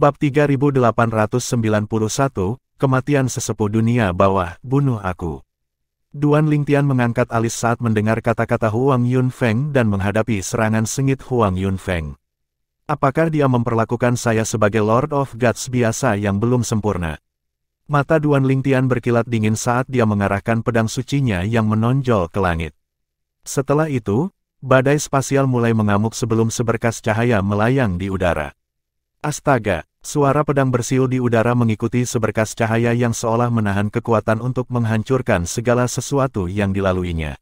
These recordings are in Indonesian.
Bab 3891, Kematian Sesepuh Dunia Bawah, Bunuh Aku. Duan Lingtian mengangkat alis saat mendengar kata-kata Huang Yunfeng dan menghadapi serangan sengit Huang Yunfeng. Apakah dia memperlakukan saya sebagai Lord of Gods biasa yang belum sempurna? Mata Duan Lingtian berkilat dingin saat dia mengarahkan pedang sucinya yang menonjol ke langit. Setelah itu, badai spasial mulai mengamuk sebelum seberkas cahaya melayang di udara. Astaga, suara pedang bersiul di udara mengikuti seberkas cahaya yang seolah menahan kekuatan untuk menghancurkan segala sesuatu yang dilaluinya.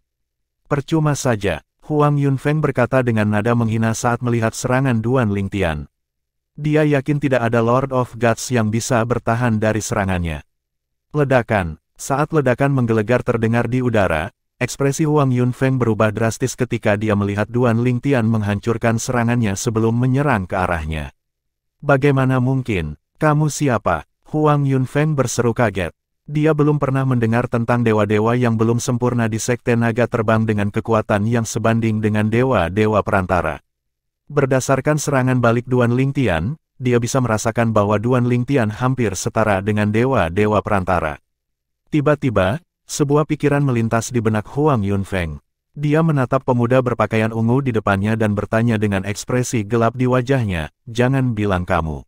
Percuma saja, Huang Yunfeng berkata dengan nada menghina saat melihat serangan Duan Lingtian. Dia yakin tidak ada Lord of Gods yang bisa bertahan dari serangannya. Ledakan. Saat ledakan menggelegar terdengar di udara, ekspresi Huang Yunfeng berubah drastis ketika dia melihat Duan Lingtian menghancurkan serangannya sebelum menyerang ke arahnya. Bagaimana mungkin? Kamu siapa? Huang Yunfeng berseru kaget. Dia belum pernah mendengar tentang dewa-dewa yang belum sempurna di Sekte Naga Terbang dengan kekuatan yang sebanding dengan dewa-dewa perantara. Berdasarkan serangan balik Duan Lingtian, dia bisa merasakan bahwa Duan Lingtian hampir setara dengan dewa-dewa perantara. Tiba-tiba, sebuah pikiran melintas di benak Huang Yunfeng. Dia menatap pemuda berpakaian ungu di depannya dan bertanya dengan ekspresi gelap di wajahnya, "Jangan bilang kamu.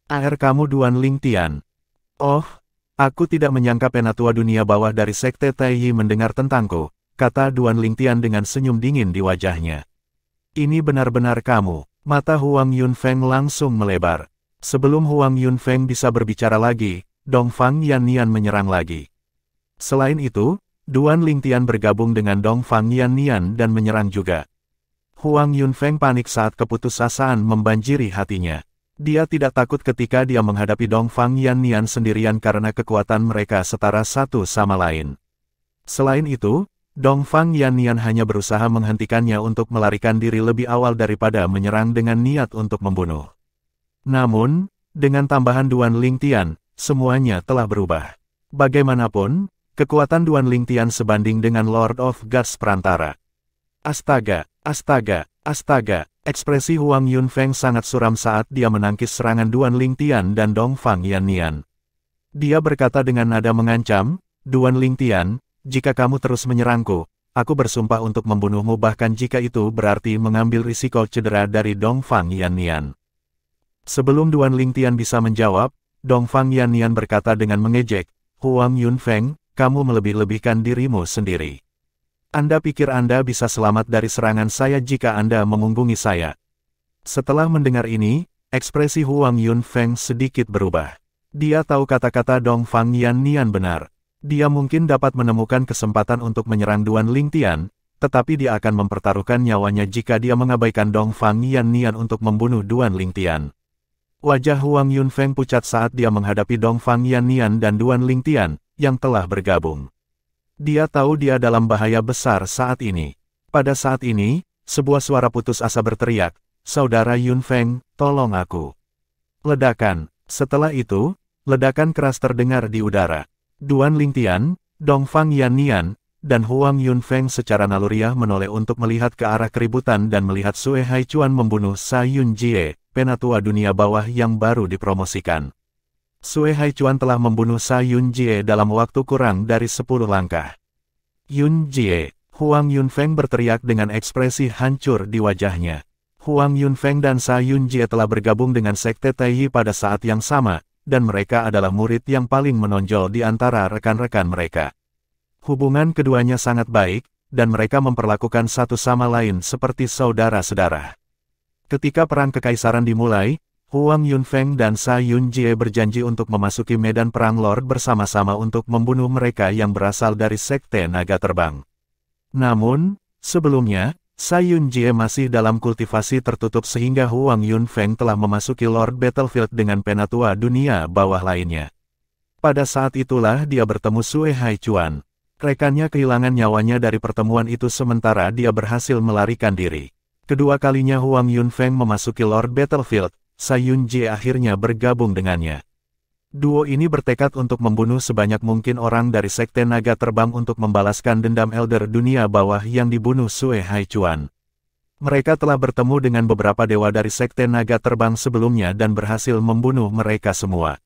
Kamu Duan Lingtian." "Oh, aku tidak menyangka Penatua Dunia Bawah dari Sekte Taiyi mendengar tentangku," kata Duan Lingtian dengan senyum dingin di wajahnya. "Ini benar-benar kamu." Mata Huang Yunfeng langsung melebar. Sebelum Huang Yunfeng bisa berbicara lagi, Dongfang Yannian menyerang lagi. Selain itu, Duan Lingtian bergabung dengan Dongfang Yannian dan menyerang juga. Huang Yunfeng panik saat keputusasaan membanjiri hatinya. Dia tidak takut ketika dia menghadapi Dongfang Yannian sendirian karena kekuatan mereka setara satu sama lain. Selain itu, Dongfang Yannian hanya berusaha menghentikannya untuk melarikan diri lebih awal daripada menyerang dengan niat untuk membunuh. Namun, dengan tambahan Duan Lingtian, semuanya telah berubah. Bagaimanapun, kekuatan Duan Lingtian sebanding dengan Lord of Gods perantara. Astaga, astaga, astaga. Ekspresi Huang Yunfeng sangat suram saat dia menangkis serangan Duan Lingtian dan Dongfang Yannian. Dia berkata dengan nada mengancam, "Duan Lingtian, jika kamu terus menyerangku, aku bersumpah untuk membunuhmu bahkan jika itu berarti mengambil risiko cedera dari Dongfang Yannian." Sebelum Duan Lingtian bisa menjawab, Dongfang Yannian berkata dengan mengejek, "Huang Yunfeng, kamu melebih-lebihkan dirimu sendiri. Anda pikir Anda bisa selamat dari serangan saya jika Anda mengunggungi saya?" Setelah mendengar ini, ekspresi Huang Yunfeng sedikit berubah. Dia tahu kata-kata Dongfang Yannian benar. Dia mungkin dapat menemukan kesempatan untuk menyerang Duan Lingtian, tetapi dia akan mempertaruhkan nyawanya jika dia mengabaikan Dongfang Yannian untuk membunuh Duan Lingtian. Wajah Huang Yunfeng pucat saat dia menghadapi Dongfang Yannian dan Duan Lingtian yang telah bergabung. Dia tahu dia dalam bahaya besar saat ini. Pada saat ini, sebuah suara putus asa berteriak, "Saudara Yunfeng, tolong aku." Ledakan. Setelah itu, ledakan keras terdengar di udara. Duan Lingtian, Dongfang Yannian, dan Huang Yunfeng secara naluriah menoleh untuk melihat ke arah keributan dan melihat Sue Haichuan membunuh Sa Yunjie, Penatua Dunia Bawah yang baru dipromosikan. Sue Haichuan telah membunuh Sa Yunjie dalam waktu kurang dari 10 langkah. "Yunjie!" Huang Yunfeng berteriak dengan ekspresi hancur di wajahnya. Huang Yunfeng dan Sa Yunjie telah bergabung dengan Sekte Taiyi pada saat yang sama, dan mereka adalah murid yang paling menonjol di antara rekan-rekan mereka. Hubungan keduanya sangat baik, dan mereka memperlakukan satu sama lain seperti saudara-saudara. Ketika perang kekaisaran dimulai, Huang Yunfeng dan Sa Yunjie berjanji untuk memasuki medan perang Lord bersama-sama untuk membunuh mereka yang berasal dari Sekte Naga Terbang. Namun, sebelumnya, Sa Yunjie masih dalam kultivasi tertutup sehingga Huang Yunfeng telah memasuki Lord Battlefield dengan Penatua Dunia Bawah lainnya. Pada saat itulah dia bertemu Sue Haichuan. Rekannya kehilangan nyawanya dari pertemuan itu sementara dia berhasil melarikan diri. Kedua kalinya Huang Yunfeng memasuki Lord Battlefield, Sa Yunjie akhirnya bergabung dengannya. Duo ini bertekad untuk membunuh sebanyak mungkin orang dari Sekte Naga Terbang untuk membalaskan dendam Elder Dunia Bawah yang dibunuh Sue Haichuan. Mereka telah bertemu dengan beberapa dewa dari Sekte Naga Terbang sebelumnya dan berhasil membunuh mereka semua.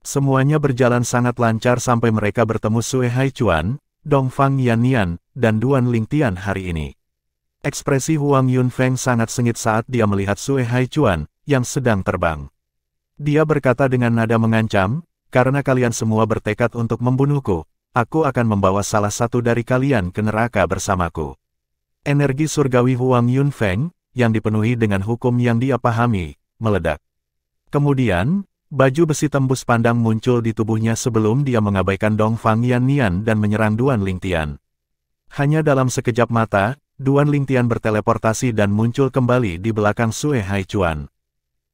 Semuanya berjalan sangat lancar sampai mereka bertemu Sue Haichuan, Dongfang Yannian, dan Duan Lingtian hari ini. Ekspresi Huang Yunfeng sangat sengit saat dia melihat Sue Haichuan, yang sedang terbang. Dia berkata dengan nada mengancam, "Karena kalian semua bertekad untuk membunuhku, aku akan membawa salah satu dari kalian ke neraka bersamaku." Energi surgawi Huang Yunfeng, yang dipenuhi dengan hukum yang dia pahami, meledak. Kemudian, baju besi tembus pandang muncul di tubuhnya sebelum dia mengabaikan Dongfang Yannian dan menyerang Duan Lingtian. Hanya dalam sekejap mata, Duan Lingtian berteleportasi dan muncul kembali di belakang Sue Haichuan.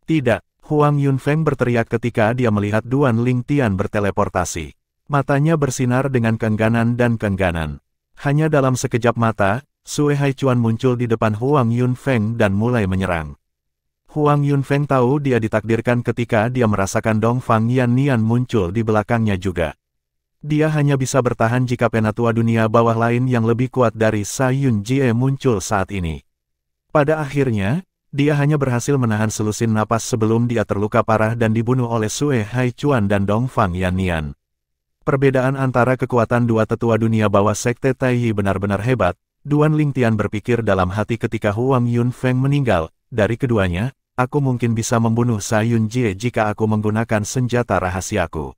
"Tidak!" Huang Yunfeng berteriak ketika dia melihat Duan Lingtian berteleportasi. Matanya bersinar dengan keengganan dan keengganan. Hanya dalam sekejap mata, Sue Haichuan muncul di depan Huang Yunfeng dan mulai menyerang. Huang Yunfeng tahu dia ditakdirkan ketika dia merasakan Dongfang Yannian muncul di belakangnya juga. Dia hanya bisa bertahan jika penatua dunia bawah lain yang lebih kuat dari Sa Yun Jie muncul saat ini. Pada akhirnya, dia hanya berhasil menahan selusin napas sebelum dia terluka parah dan dibunuh oleh Sue Haichuan dan Dongfang Yannian. Perbedaan antara kekuatan dua tetua dunia bawah Sekte Taiyi benar-benar hebat. Duan Lingtian berpikir dalam hati ketika Huang Yunfeng meninggal. Dari keduanya, aku mungkin bisa membunuh Sa Yun Jie jika aku menggunakan senjata rahasiaku.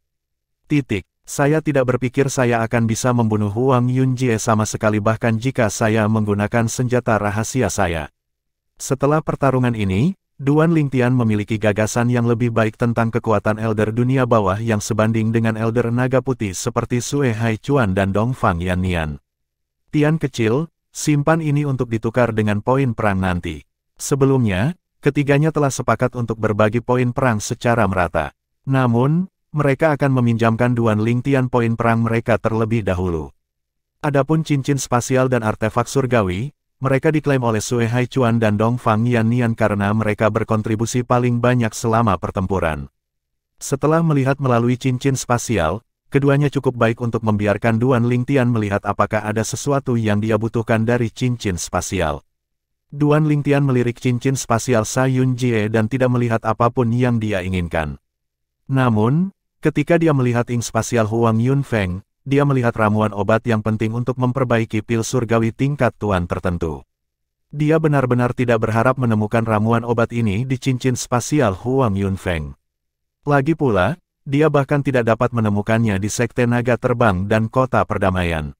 Saya tidak berpikir saya akan bisa membunuh Huang Yun Jie sama sekali bahkan jika saya menggunakan senjata rahasia saya. Setelah pertarungan ini, Duan Lingtian memiliki gagasan yang lebih baik tentang kekuatan Elder dunia bawah yang sebanding dengan Elder Naga Putih seperti Sue Haichuan dan Dongfang Yannian. "Tian kecil, simpan ini untuk ditukar dengan poin perang nanti." Sebelumnya, ketiganya telah sepakat untuk berbagi poin perang secara merata. Namun, mereka akan meminjamkan Duan Lingtian poin perang mereka terlebih dahulu. Adapun cincin spasial dan artefak surgawi, mereka diklaim oleh Sue Haichuan dan Dongfang Yannian karena mereka berkontribusi paling banyak selama pertempuran. Setelah melihat melalui cincin spasial, keduanya cukup baik untuk membiarkan Duan Lingtian melihat apakah ada sesuatu yang dia butuhkan dari cincin spasial. Duan Lingtian melirik cincin spasial Sa Yun Jie dan tidak melihat apapun yang dia inginkan. Namun, ketika dia melihat ink spasial Huang Yunfeng, dia melihat ramuan obat yang penting untuk memperbaiki pil surgawi tingkat tuan tertentu. Dia benar-benar tidak berharap menemukan ramuan obat ini di cincin spasial Huang Yunfeng. Lagi pula, dia bahkan tidak dapat menemukannya di Sekte Naga Terbang dan Kota Perdamaian.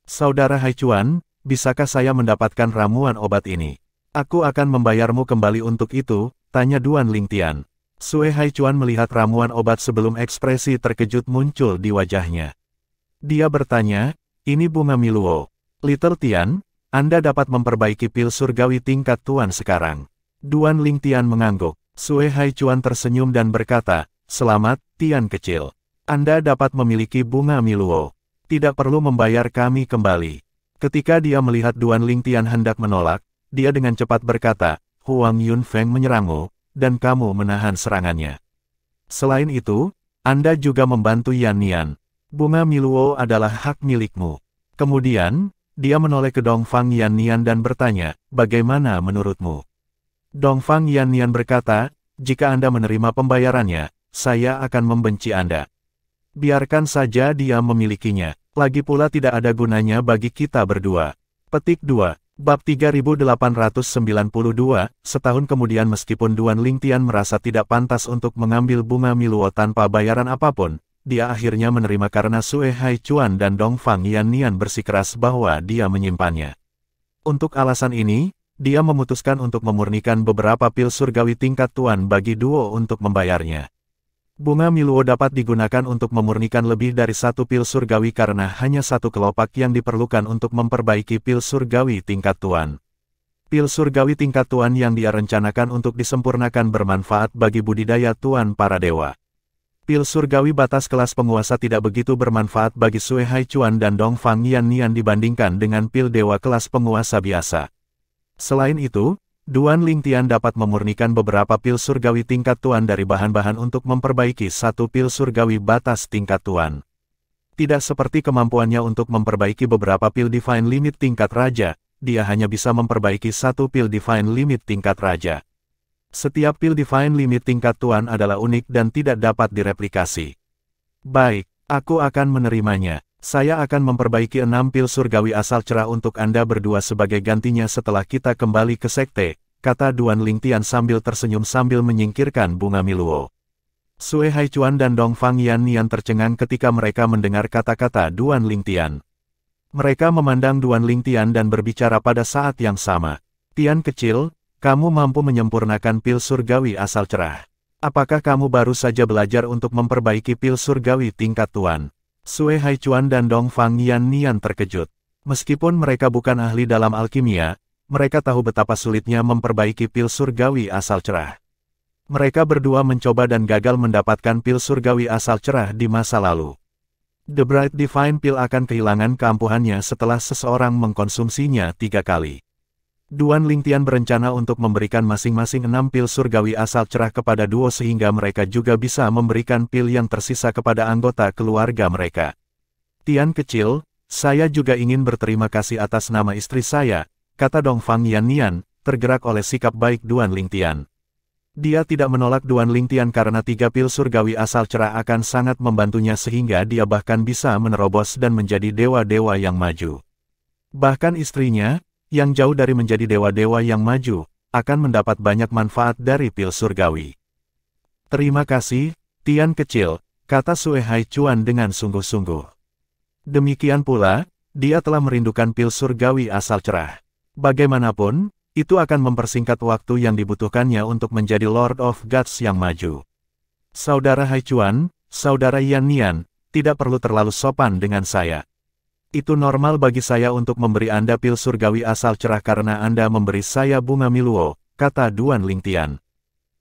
"Saudara Haichuan, bisakah saya mendapatkan ramuan obat ini? Aku akan membayarmu kembali untuk itu," tanya Duan Lingtian. Sue Haichuan melihat ramuan obat sebelum ekspresi terkejut muncul di wajahnya. Dia bertanya, "Ini bunga Miluo. Little Tian, Anda dapat memperbaiki pil surgawi tingkat tuan sekarang." Duan Lingtian mengangguk. Sue Haichuan tersenyum dan berkata, "Selamat, Tian kecil. Anda dapat memiliki bunga Miluo. Tidak perlu membayar kami kembali." Ketika dia melihat Duan Lingtian hendak menolak, dia dengan cepat berkata, "Huang Yunfeng menyerangmu, dan kamu menahan serangannya. Selain itu, Anda juga membantu Yannian. Bunga Miluo adalah hak milikmu." Kemudian, dia menoleh ke Dongfang Yannian dan bertanya, "Bagaimana menurutmu?" Dongfang Yannian berkata, "Jika Anda menerima pembayarannya, saya akan membenci Anda. Biarkan saja dia memilikinya. Lagi pula tidak ada gunanya bagi kita berdua." Petik 2. Bab 3892, setahun kemudian meskipun Duan Lingtian merasa tidak pantas untuk mengambil bunga Miluo tanpa bayaran apapun, dia akhirnya menerima karena Sue Haichuan dan Dongfang Yannian bersikeras bahwa dia menyimpannya. Untuk alasan ini, dia memutuskan untuk memurnikan beberapa pil surgawi tingkat tuan bagi duo untuk membayarnya. Bunga Miluo dapat digunakan untuk memurnikan lebih dari satu pil surgawi karena hanya satu kelopak yang diperlukan untuk memperbaiki pil surgawi tingkat tuan. Pil surgawi tingkat tuan yang dia rencanakan untuk disempurnakan bermanfaat bagi budidaya tuan para dewa. Pil surgawi batas kelas penguasa tidak begitu bermanfaat bagi Sue Haichuan dan Dongfang Yannian dibandingkan dengan pil dewa kelas penguasa biasa. Selain itu, Duan Lingtian dapat memurnikan beberapa pil surgawi tingkat tuan dari bahan-bahan untuk memperbaiki satu pil surgawi batas tingkat tuan. Tidak seperti kemampuannya untuk memperbaiki beberapa pil divine limit tingkat raja, dia hanya bisa memperbaiki satu pil Divine Limit tingkat Raja. Setiap pil Divine Limit tingkat Tuan adalah unik dan tidak dapat direplikasi. Baik, aku akan menerimanya. Saya akan memperbaiki 6 pil surgawi asal cerah untuk Anda berdua sebagai gantinya setelah kita kembali ke sekte, kata Duan Lingtian sambil tersenyum sambil menyingkirkan bunga Miluo. Sue Haichuan dan Dong Fang Yannian tercengang ketika mereka mendengar kata-kata Duan Lingtian. Mereka memandang Duan Lingtian dan berbicara pada saat yang sama. Tian kecil, kamu mampu menyempurnakan pil surgawi asal cerah. Apakah kamu baru saja belajar untuk memperbaiki pil surgawi tingkat Tuan? Sue Haichuan dan Dong Fang Yannian terkejut. Meskipun mereka bukan ahli dalam alkimia, mereka tahu betapa sulitnya memperbaiki pil surgawi asal cerah. Mereka berdua mencoba dan gagal mendapatkan pil surgawi asal cerah di masa lalu. The Bright Divine Pill akan kehilangan keampuhannya setelah seseorang mengkonsumsinya 3 kali. Duan Lingtian berencana untuk memberikan masing-masing 6 pil surgawi asal cerah kepada duo sehingga mereka juga bisa memberikan pil yang tersisa kepada anggota keluarga mereka. Tian kecil, saya juga ingin berterima kasih atas nama istri saya, kata Dong Fang Yannian, tergerak oleh sikap baik Duan Lingtian. Dia tidak menolak Duan Lingtian karena 3 pil surgawi asal cerah akan sangat membantunya sehingga dia bahkan bisa menerobos dan menjadi dewa-dewa yang maju. Bahkan istrinya, yang jauh dari menjadi dewa-dewa yang maju, akan mendapat banyak manfaat dari pil surgawi. Terima kasih, Tian kecil, kata Sue Haichuan dengan sungguh-sungguh. Demikian pula, dia telah merindukan pil surgawi asal cerah. Bagaimanapun, itu akan mempersingkat waktu yang dibutuhkannya untuk menjadi Lord of Gods yang maju. Saudara Haichuan, Saudara Yannian, tidak perlu terlalu sopan dengan saya. Itu normal bagi saya untuk memberi Anda pil surgawi asal cerah karena Anda memberi saya bunga Miluo, kata Duan Lingtian.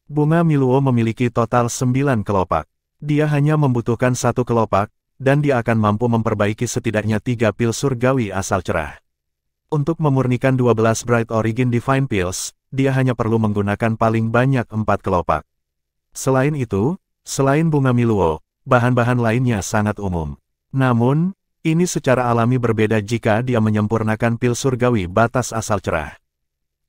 Bunga Miluo memiliki total 9 kelopak. Dia hanya membutuhkan 1 kelopak, dan dia akan mampu memperbaiki setidaknya 3 pil surgawi asal cerah. Untuk memurnikan 12 Bright Origin Divine Pills, dia hanya perlu menggunakan paling banyak 4 kelopak. Selain itu, selain bunga Miluo, bahan-bahan lainnya sangat umum. Namun, ini secara alami berbeda jika dia menyempurnakan pil surgawi batas asal cerah.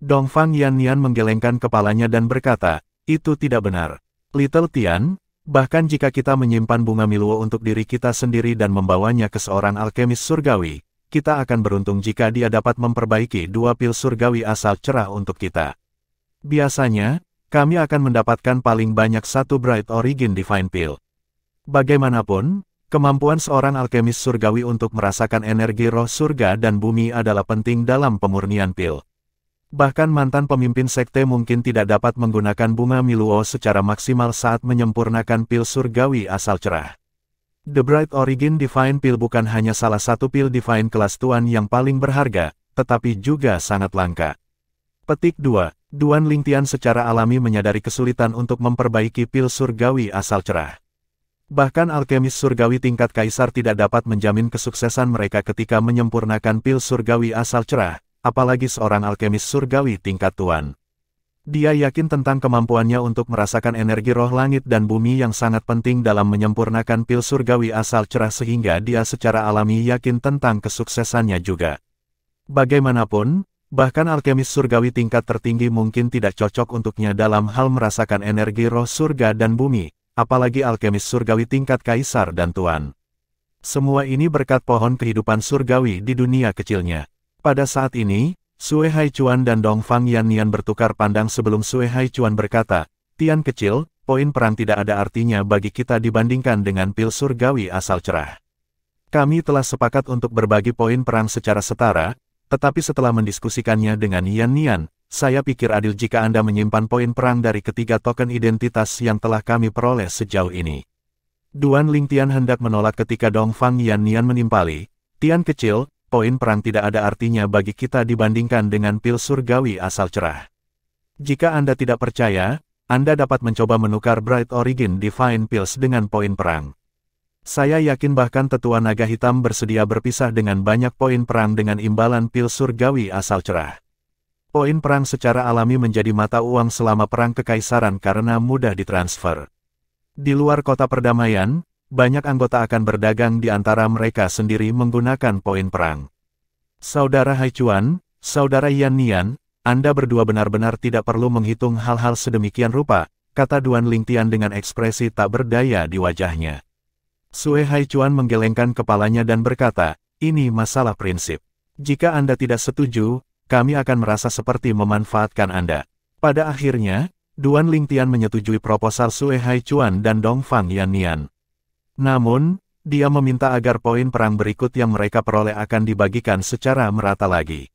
Dong Fang Yannian menggelengkan kepalanya dan berkata, itu tidak benar. Little Tian, bahkan jika kita menyimpan bunga Miluo untuk diri kita sendiri dan membawanya ke seorang alkemis surgawi, kita akan beruntung jika dia dapat memperbaiki 2 pil surgawi asal cerah untuk kita. Biasanya, kami akan mendapatkan paling banyak 1 Bright Origin Divine Pill. Bagaimanapun, kemampuan seorang alkemis surgawi untuk merasakan energi roh surga dan bumi adalah penting dalam pemurnian pil. Bahkan mantan pemimpin sekte mungkin tidak dapat menggunakan bunga Miluo secara maksimal saat menyempurnakan pil surgawi asal cerah. The Bright Origin Divine Pill bukan hanya salah satu pil Divine kelas Tuan yang paling berharga, tetapi juga sangat langka. Petik 2. Duan Lingtian secara alami menyadari kesulitan untuk memperbaiki pil surgawi asal cerah. Bahkan alkemis surgawi tingkat kaisar tidak dapat menjamin kesuksesan mereka ketika menyempurnakan pil surgawi asal cerah, apalagi seorang alkemis surgawi tingkat Tuan. Dia yakin tentang kemampuannya untuk merasakan energi roh langit dan bumi yang sangat penting dalam menyempurnakan pil surgawi asal cerah sehingga dia secara alami yakin tentang kesuksesannya juga. Bagaimanapun, bahkan alkemis surgawi tingkat tertinggi mungkin tidak cocok untuknya dalam hal merasakan energi roh surga dan bumi, apalagi alkemis surgawi tingkat kaisar dan Tuan. Semua ini berkat pohon kehidupan surgawi di dunia kecilnya. Pada saat ini, Sue Haichuan dan Dong Fang Yannian bertukar pandang sebelum Sue Haichuan berkata, Tian kecil, poin perang tidak ada artinya bagi kita dibandingkan dengan pil surgawi asal cerah. Kami telah sepakat untuk berbagi poin perang secara setara, tetapi setelah mendiskusikannya dengan Yannian, saya pikir adil jika Anda menyimpan poin perang dari ketiga token identitas yang telah kami peroleh sejauh ini. Duan Lingtian hendak menolak ketika Dong Fang Yannian menimpali, Tian kecil, poin perang tidak ada artinya bagi kita dibandingkan dengan pil surgawi asal cerah. Jika Anda tidak percaya, Anda dapat mencoba menukar Bright Origin Divine Pills dengan poin perang. Saya yakin bahkan tetua naga hitam bersedia berpisah dengan banyak poin perang dengan imbalan pil surgawi asal cerah. Poin perang secara alami menjadi mata uang selama perang kekaisaran karena mudah ditransfer. Di luar kota perdamaian, banyak anggota akan berdagang di antara mereka sendiri menggunakan poin perang. Saudara Haichuan, saudara Yan Nian, Anda berdua benar-benar tidak perlu menghitung hal-hal sedemikian rupa, kata Duan Lingtian dengan ekspresi tak berdaya di wajahnya. Sue Haichuan menggelengkan kepalanya dan berkata, ini masalah prinsip. Jika Anda tidak setuju, kami akan merasa seperti memanfaatkan Anda. Pada akhirnya, Duan Lingtian menyetujui proposal Sue Haichuan dan Dongfang Yannian. Namun, dia meminta agar poin perang berikut yang mereka peroleh akan dibagikan secara merata lagi.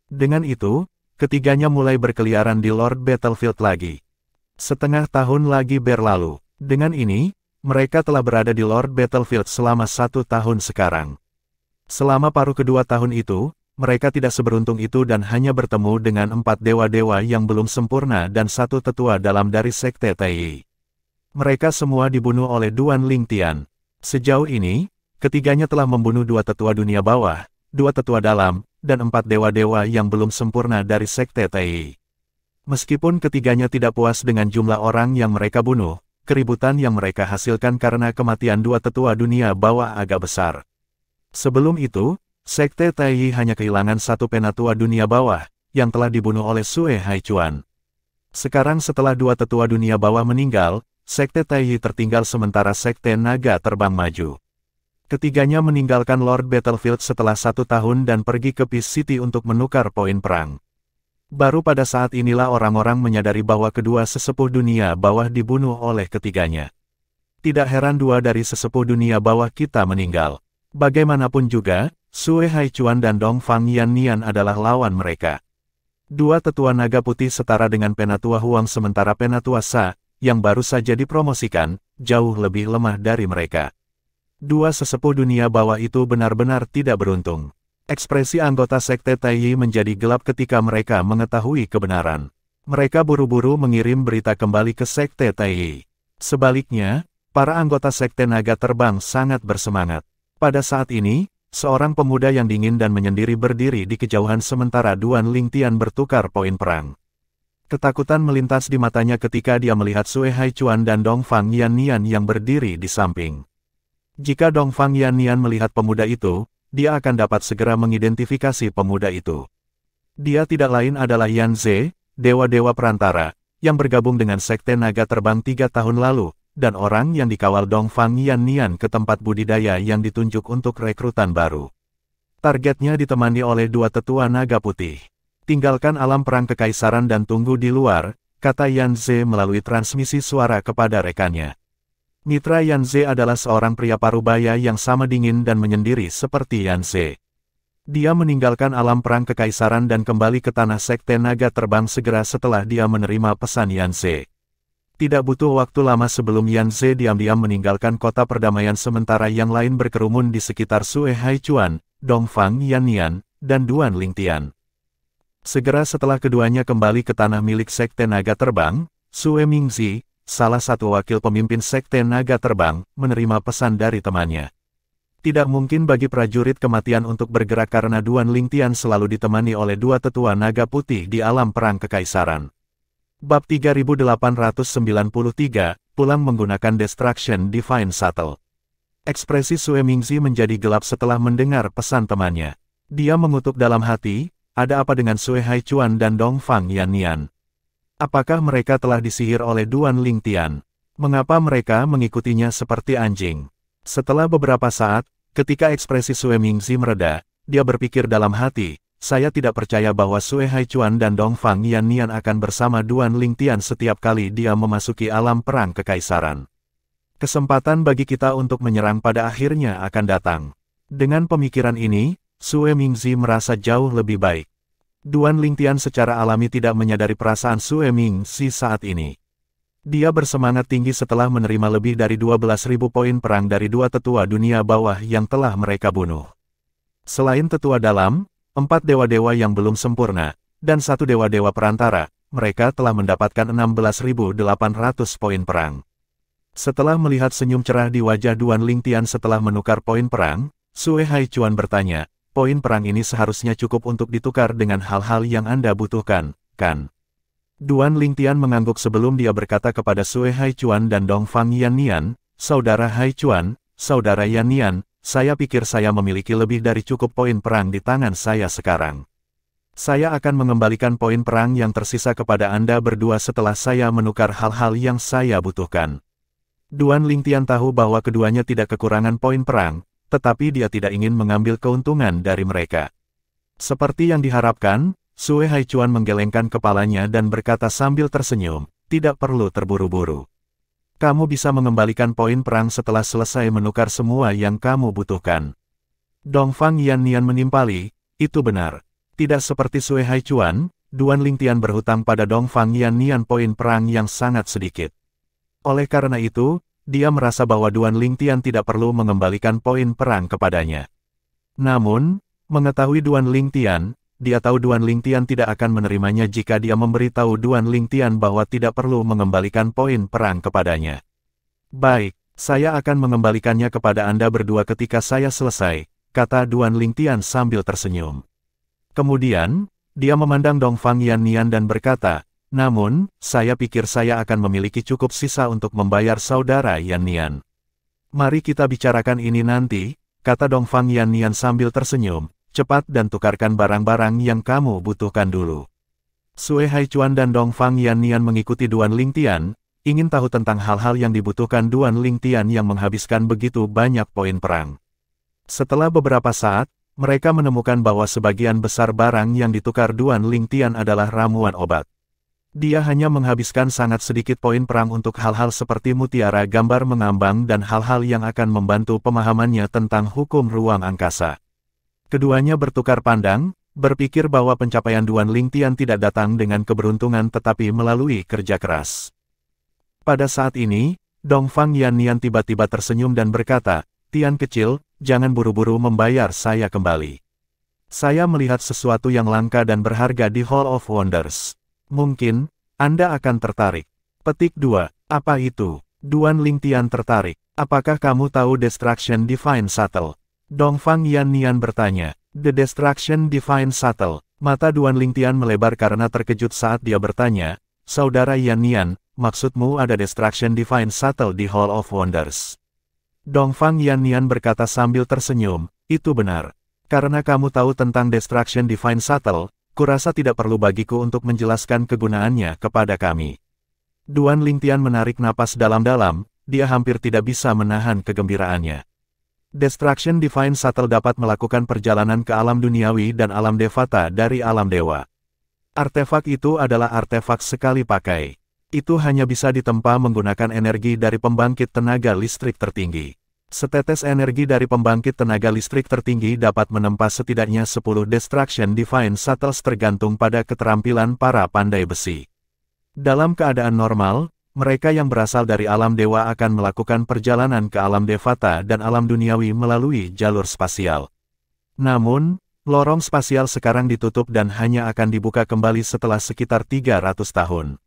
Dengan itu, ketiganya mulai berkeliaran di Lord Battlefield lagi. Setengah tahun lagi berlalu. Dengan ini, mereka telah berada di Lord Battlefield selama 1 tahun sekarang. Selama paruh kedua tahun itu, mereka tidak seberuntung itu dan hanya bertemu dengan 4 dewa-dewa yang belum sempurna dan 1 tetua dalam dari Sekte Taiyi. Mereka semua dibunuh oleh Duan Lingtian. Sejauh ini, ketiganya telah membunuh 2 tetua dunia bawah, 2 tetua dalam, dan 4 dewa-dewa yang belum sempurna dari Sekte Taiyi. Meskipun ketiganya tidak puas dengan jumlah orang yang mereka bunuh, keributan yang mereka hasilkan karena kematian 2 tetua dunia bawah agak besar. Sebelum itu, Sekte Taiyi hanya kehilangan 1 penatua dunia bawah, yang telah dibunuh oleh Sue Haichuan. Sekarang setelah 2 tetua dunia bawah meninggal, Sekte Taiyi tertinggal sementara Sekte Naga terbang maju. Ketiganya meninggalkan Lord Battlefield setelah 1 tahun dan pergi ke Peace City untuk menukar poin perang. Baru pada saat inilah orang-orang menyadari bahwa kedua sesepuh dunia bawah dibunuh oleh ketiganya. Tidak heran 2 dari sesepuh dunia bawah kita meninggal. Bagaimanapun juga, Sue Haichuan dan Dongfang Yannian adalah lawan mereka. 2 tetua naga putih setara dengan Penatua Huang sementara Penatua Sa, yang baru saja dipromosikan, jauh lebih lemah dari mereka. 2 sesepuh dunia bawah itu benar-benar tidak beruntung. Ekspresi anggota Sekte Taiyi menjadi gelap ketika mereka mengetahui kebenaran. Mereka buru-buru mengirim berita kembali ke Sekte Taiyi. Sebaliknya, para anggota Sekte Naga Terbang sangat bersemangat. Pada saat ini, seorang pemuda yang dingin dan menyendiri berdiri di kejauhan sementara Duan Lingtian bertukar poin perang. Ketakutan melintas di matanya ketika dia melihat Sue Haichuan dan Dongfang Yannian yang berdiri di samping. Jika Dongfang Yannian melihat pemuda itu, dia akan dapat segera mengidentifikasi pemuda itu. Dia tidak lain adalah Yan Ze, dewa-dewa perantara, yang bergabung dengan Sekte Naga Terbang 3 tahun lalu, dan orang yang dikawal Dongfang Yannian ke tempat budidaya yang ditunjuk untuk rekrutan baru. Targetnya ditemani oleh 2 tetua naga putih. Tinggalkan alam perang kekaisaran dan tunggu di luar, kata Yan Ze melalui transmisi suara kepada rekannya. Mitra Yan Ze adalah seorang pria parubaya yang sama dingin dan menyendiri seperti Yan Ze. Dia meninggalkan alam perang kekaisaran dan kembali ke tanah Sekte Naga Terbang segera setelah dia menerima pesan Yan Ze. Tidak butuh waktu lama sebelum Yan Ze diam-diam meninggalkan kota perdamaian sementara yang lain berkerumun di sekitar Sue Haichuan, Dongfang Yannian, dan Duan Lingtian. Segera setelah keduanya kembali ke tanah milik Sekte Naga Terbang, Sue Mingzi, salah satu wakil pemimpin Sekte Naga Terbang, menerima pesan dari temannya. Tidak mungkin bagi prajurit kematian untuk bergerak karena Duan Lingtian selalu ditemani oleh 2 tetua naga putih di alam perang kekaisaran. Bab 3893, pulang menggunakan Destruction Divine Shuttle. Ekspresi Sue Mingzi menjadi gelap setelah mendengar pesan temannya. Dia mengutuk dalam hati, ada apa dengan Sue Haichuan dan Dongfang Yannian? Apakah mereka telah disihir oleh Duan Lingtian? Mengapa mereka mengikutinya seperti anjing? Setelah beberapa saat, ketika ekspresi Sue Mingzi mereda, dia berpikir dalam hati, saya tidak percaya bahwa Sue Haichuan dan Dongfang Yannian akan bersama Duan Lingtian setiap kali dia memasuki alam perang kekaisaran. Kesempatan bagi kita untuk menyerang pada akhirnya akan datang. Dengan pemikiran ini, Sue Mingzi merasa jauh lebih baik. Duan Lingtian secara alami tidak menyadari perasaan Sue Mingzi saat ini. Dia bersemangat tinggi setelah menerima lebih dari 12.000 poin perang dari 2 tetua dunia bawah yang telah mereka bunuh. Selain tetua dalam, 4 dewa-dewa yang belum sempurna, dan 1 dewa-dewa perantara, mereka telah mendapatkan 16.800 poin perang. Setelah melihat senyum cerah di wajah Duan Lingtian setelah menukar poin perang, Sue Haichuan bertanya, poin perang ini seharusnya cukup untuk ditukar dengan hal-hal yang Anda butuhkan, kan? Duan Lingtian mengangguk sebelum dia berkata kepada Sue Haichuan dan Dongfang Yannian, Saudara Haichuan, Saudara Yannian, saya pikir saya memiliki lebih dari cukup poin perang di tangan saya sekarang. Saya akan mengembalikan poin perang yang tersisa kepada Anda berdua setelah saya menukar hal-hal yang saya butuhkan. Duan Lingtian tahu bahwa keduanya tidak kekurangan poin perang, tetapi dia tidak ingin mengambil keuntungan dari mereka. Seperti yang diharapkan, Sue Haichuan menggelengkan kepalanya dan berkata sambil tersenyum, tidak perlu terburu-buru. Kamu bisa mengembalikan poin perang setelah selesai menukar semua yang kamu butuhkan. Dongfang Yannian menimpali, itu benar. Tidak seperti Sue Haichuan, Duan Lingtian berhutang pada Dongfang Yannian poin perang yang sangat sedikit. Oleh karena itu, dia merasa bahwa Duan Lingtian tidak perlu mengembalikan poin perang kepadanya. Namun, mengetahui Duan Lingtian, dia tahu Duan Lingtian tidak akan menerimanya jika dia memberitahu Duan Lingtian bahwa tidak perlu mengembalikan poin perang kepadanya. Baik, saya akan mengembalikannya kepada Anda berdua ketika saya selesai, kata Duan Lingtian sambil tersenyum. Kemudian, dia memandang Dongfang Yannian dan berkata, namun, saya pikir saya akan memiliki cukup sisa untuk membayar saudara Yannian. Mari kita bicarakan ini nanti, kata Dongfang Yannian sambil tersenyum, cepat dan tukarkan barang-barang yang kamu butuhkan dulu. Sue Haichuan dan Dongfang Yannian mengikuti Duan Lingtian, ingin tahu tentang hal-hal yang dibutuhkan Duan Lingtian yang menghabiskan begitu banyak poin perang. Setelah beberapa saat, mereka menemukan bahwa sebagian besar barang yang ditukar Duan Lingtian adalah ramuan obat. Dia hanya menghabiskan sangat sedikit poin perang untuk hal-hal seperti mutiara gambar mengambang dan hal-hal yang akan membantu pemahamannya tentang hukum ruang angkasa. Keduanya bertukar pandang, berpikir bahwa pencapaian Duan Lingtian tidak datang dengan keberuntungan tetapi melalui kerja keras. Pada saat ini, Dongfang Yannian tiba-tiba tersenyum dan berkata, Tian kecil, jangan buru-buru membayar saya kembali. Saya melihat sesuatu yang langka dan berharga di Hall of Wonders. Mungkin, Anda akan tertarik. Petik 2. Apa itu? Duan Lingtian tertarik. Apakah kamu tahu Destruction Divine Shuttle? Dongfang Yannian bertanya. The Destruction Divine Shuttle. Mata Duan Lingtian melebar karena terkejut saat dia bertanya, Saudara Yannian, maksudmu ada Destruction Divine Shuttle di Hall of Wonders? Dongfang Yannian berkata sambil tersenyum, itu benar. Karena kamu tahu tentang Destruction Divine Shuttle, kurasa tidak perlu bagiku untuk menjelaskan kegunaannya kepada kami. Duan Lingtian menarik napas dalam-dalam, dia hampir tidak bisa menahan kegembiraannya. Destruction Divine Shuttle dapat melakukan perjalanan ke alam duniawi dan alam devata dari alam dewa. Artefak itu adalah artefak sekali pakai. Itu hanya bisa ditempa menggunakan energi dari pembangkit tenaga listrik tertinggi. Setetes energi dari pembangkit tenaga listrik tertinggi dapat menempa setidaknya 10 Destruction Divine Shuttles tergantung pada keterampilan para pandai besi. Dalam keadaan normal, mereka yang berasal dari alam dewa akan melakukan perjalanan ke alam devata dan alam duniawi melalui jalur spasial. Namun, lorong spasial sekarang ditutup dan hanya akan dibuka kembali setelah sekitar 300 tahun.